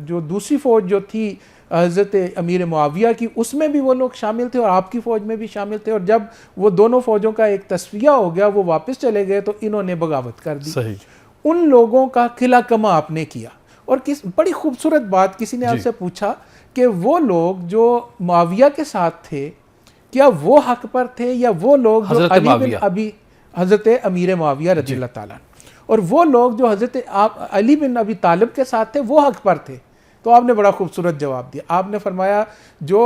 जो दूसरी फ़ौज जो थी हज़रत अमीर मुआविया की, उसमें भी वो लोग शामिल थे और आपकी फ़ौज में भी शामिल थे। और जब वो दोनों फ़ौजों का एक तस्विया हो गया, वो वापस चले गए, तो इन्होंने बगावत कर दी। सही। उन लोगों का किला कमा आपने किया। और किस बड़ी खूबसूरत बात, किसी ने आपसे पूछा कि वो लोग जो मुआविया के साथ थे, क्या वो हक पर थे या वो लोग जो अली बिन अबी, हज़रत अमीर मुआविया रज़ियल्लाहु ताला, और वो लोग जो हज़रत अली बिन अबी तालिब के साथ थे वो हक पर थे? तो आपने बड़ा खूबसूरत जवाब दिया। आपने फरमाया जो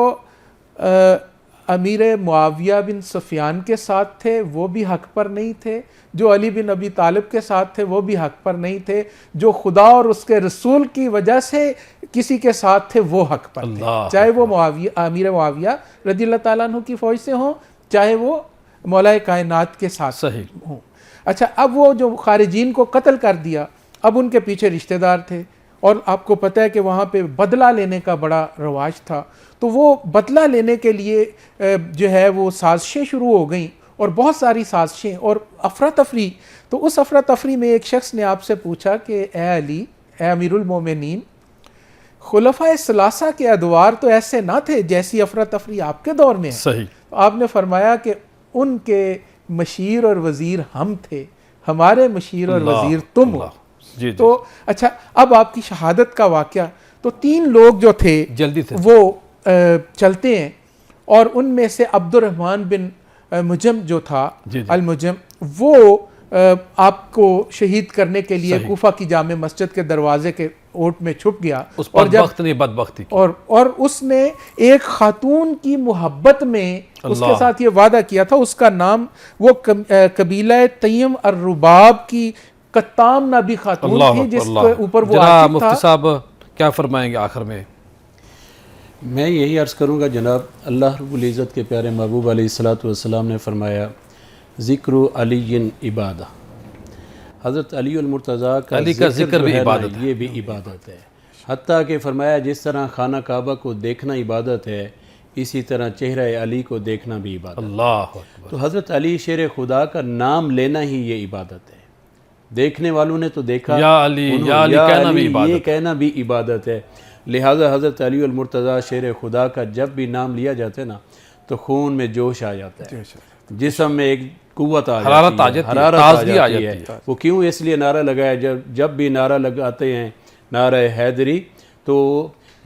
अमीर मुआविया बिन सुफियान के साथ थे वो भी हक पर नहीं थे, जो अली बिन अबी तालिब के साथ थे वो भी हक पर नहीं थे, जो खुदा और उसके रसूल की वजह से किसी के साथ थे वो हक पर थे, चाहे वो अमीर मुआविया रज़ियल्लाहु ताला अन्हु की फ़ौज से हों, चाहे वो मौला कायनात के साथ हों। अच्छा, अब वो जो ख़ारिजीन को कत्ल कर दिया, अब उनके पीछे रिश्तेदार थे और आपको पता है कि वहाँ पे बदला लेने का बड़ा रवाज था। तो वो बदला लेने के लिए जो है वो साजिशें शुरू हो गई और बहुत सारी साजिशें और अफरा तफरी। तो उस अफरा तफरी में एक शख्स ने आपसे पूछा कि ए अली, ए अमीरुल मोमिनीन, खुलफाए सलासा के अदवार तो ऐसे ना थे जैसी अफरा तफरी आपके दौर में है। सही। तो आपने फरमाया कि उनके मशीर और वज़ीर हम थे, हमारे मशीर और वज़ीर तुम हो। जी, तो अच्छा, अब आपकी शहादत का वाक़या, तो 3 लोग जो थे जल्दी थे वो चलते हैं और उनमें से अब्दुर्रहमान बिन मुजम जो था, अल मुजम, वो आपको शहीद करने के लिए कूफा की जामे मस्जिद के दरवाजे के ओट में छुप गया। उस बदबख्त ने बदबख्ती की। और उसने एक खातून की मोहब्बत में उसके साथ ये वादा किया था, उसका नाम वो कबीला तय्यम अर्रुबाब की कत्ताम नाबी खातून थी, जिसके ऊपर वो आशिक था। मुफ्ती साहब क्या फरमाएंगे आखिर में? मैं यही अर्ज़ करूँगा जनाब, अल्लाह रब्बुल इज़्ज़त के प्यारे महबूब अलैहिस्सलातु वस्सलाम ने फरमाया ज़िक्र अलीयन इबादा। हज़रत अली अल मुर्तज़ा का ज़िक्र भी इबादत है, ये भी इबादत है। हत्ता कि फरमाया जिस तरह खाना काबा को देखना इबादत है, इसी तरह चेहरा अली को देखना भी इबादत है। अल्लाह। तो हज़रत अली शेर खुदा का नाम लेना ही ये इबादत है। देखने वालों ने तो देखा, या अली कहना भी इबादत, ये कहना भी इबादत है। लिहाजा हज़रत अली अल मुर्तज़ा शेर खुदा का जब भी नाम लिया जाता है ना, तो खून में जोश आ जाता है, जिस्म में एक कुव्वत आ जाती है, हरारत आ जाती है। वो क्यों इसलिए नारा लगाया, जब भी नारा लगाते हैं नारा हैदरी, तो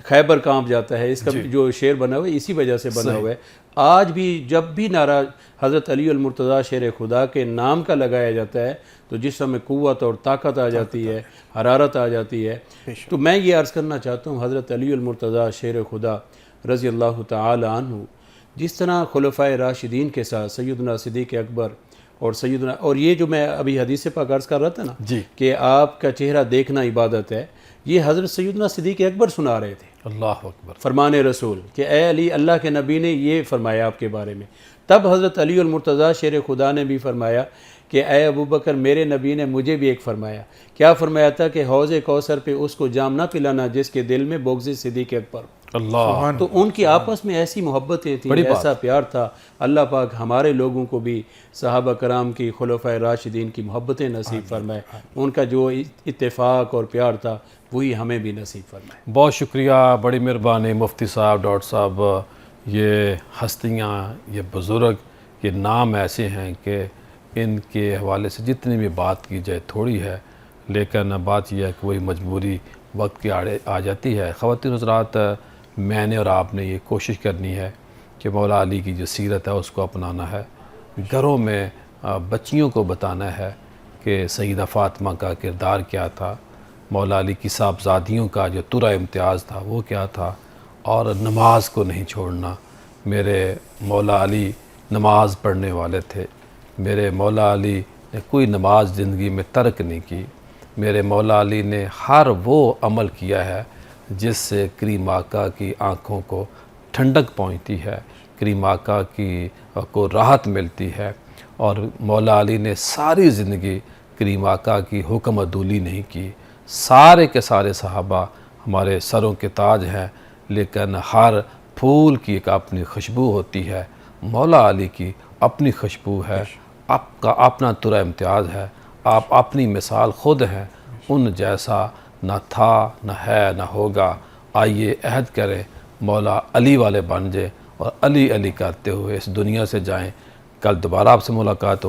खैबर कांप जाता है। इसका जो शेर बना हुआ है इसी वजह से बना हुआ है। आज भी जब भी नारा हज़रत अली अल मुर्तज़ा शेर खुदा के नाम का लगाया जाता है, तो जिस्म में कुव्वत और ताकत आ जाती है, हरारत आ जाती है। तो मैं ये अर्ज़ करना चाहता हूँ, हज़रत अली अल मुर्तज़ा शेर खुदा रज़ी अल्लाह तआला अन्हु जिस तरह खुलफ़ाए राशिदीन के साथ सैयदना सिद्दीक़ अकबर और सैयदना, और ये जो मैं अभी हदीस पाक अर्ज़ कर रहा था ना कि आपका चेहरा देखना इबादत है, ये हज़रत सैयदना सिद्दीक़ अकबर सुना रहे थे। अल्लाह अकबर। फरमान रसूल कि ए अली, अल्लाह के नबी ने ये फरमाया आपके बारे में। तब हज़रत अली अल मुर्तज़ा शेर खुदा ने भी फरमाया कि ए अबू बकर, मेरे नबी ने मुझे भी एक फरमाया। क्या फरमाया था कि हौज़े कौसर पे उसको जाम ना पिलाना जिसके दिल में बोग़्ज़े सिद्दीक़ अकबर। अल्लाह। तो उनकी आपस में ऐसी मोहब्बतें थी, ऐसा प्यार था। अल्लाह पाक हमारे लोगों को भी सहाबा कराम की, खुलफ़ाए राशिदीन की मोहब्बतें नसीब फरमाए। उनका जो इत्तेफाक और प्यार था वही हमें भी नसीब फरमाए। बहुत शुक्रिया, बड़ी मेहरबानी मुफ्ती साहब, डॉक्टर साहब। ये हस्तियाँ, ये बुज़ुर्ग, ये नाम ऐसे हैं कि इनके हवाले से जितनी भी बात की जाए थोड़ी है, लेकिन बात यह है कि वही मजबूरी वक्त के आड़े आ जाती है। ख़वातीन हज़रात, मैंने और आपने ये कोशिश करनी है कि मौला अली की जो सीरत है उसको अपनाना है। घरों में बच्चियों को बताना है कि सईदा फ़ातिमा का किरदार क्या था, मौला अली की साहबजादियों का जो तुरा इम्तियाज़ था वो क्या था, और नमाज को नहीं छोड़ना। मेरे मौला अली नमाज पढ़ने वाले थे। मेरे मौला अली ने कोई नमाज ज़िंदगी में तर्क नहीं की। मेरे मौला अली ने हर वो अमल किया है जिससे करीम आका की आँखों को ठंडक पहुँचती है, करीम आका की को राहत मिलती है। और मौला अली ने सारी ज़िंदगी करीम आका की हुक्म अदूली नहीं की। सारे के सारे सहाबा हमारे सरों के ताज हैं, लेकिन हर फूल की एक अपनी खुशबू होती है। मौला अली की अपनी खुशबू है, आपका अपना तुरा इम्तियाज़ है, आप अपनी मिसाल ख़ुद हैं। उन जैसा न था, न है, न होगा। आइए अहद करें मौला अली वाले बन जाए और अली अली करते हुए इस दुनिया से जाएं। कल दोबारा आपसे मुलाकात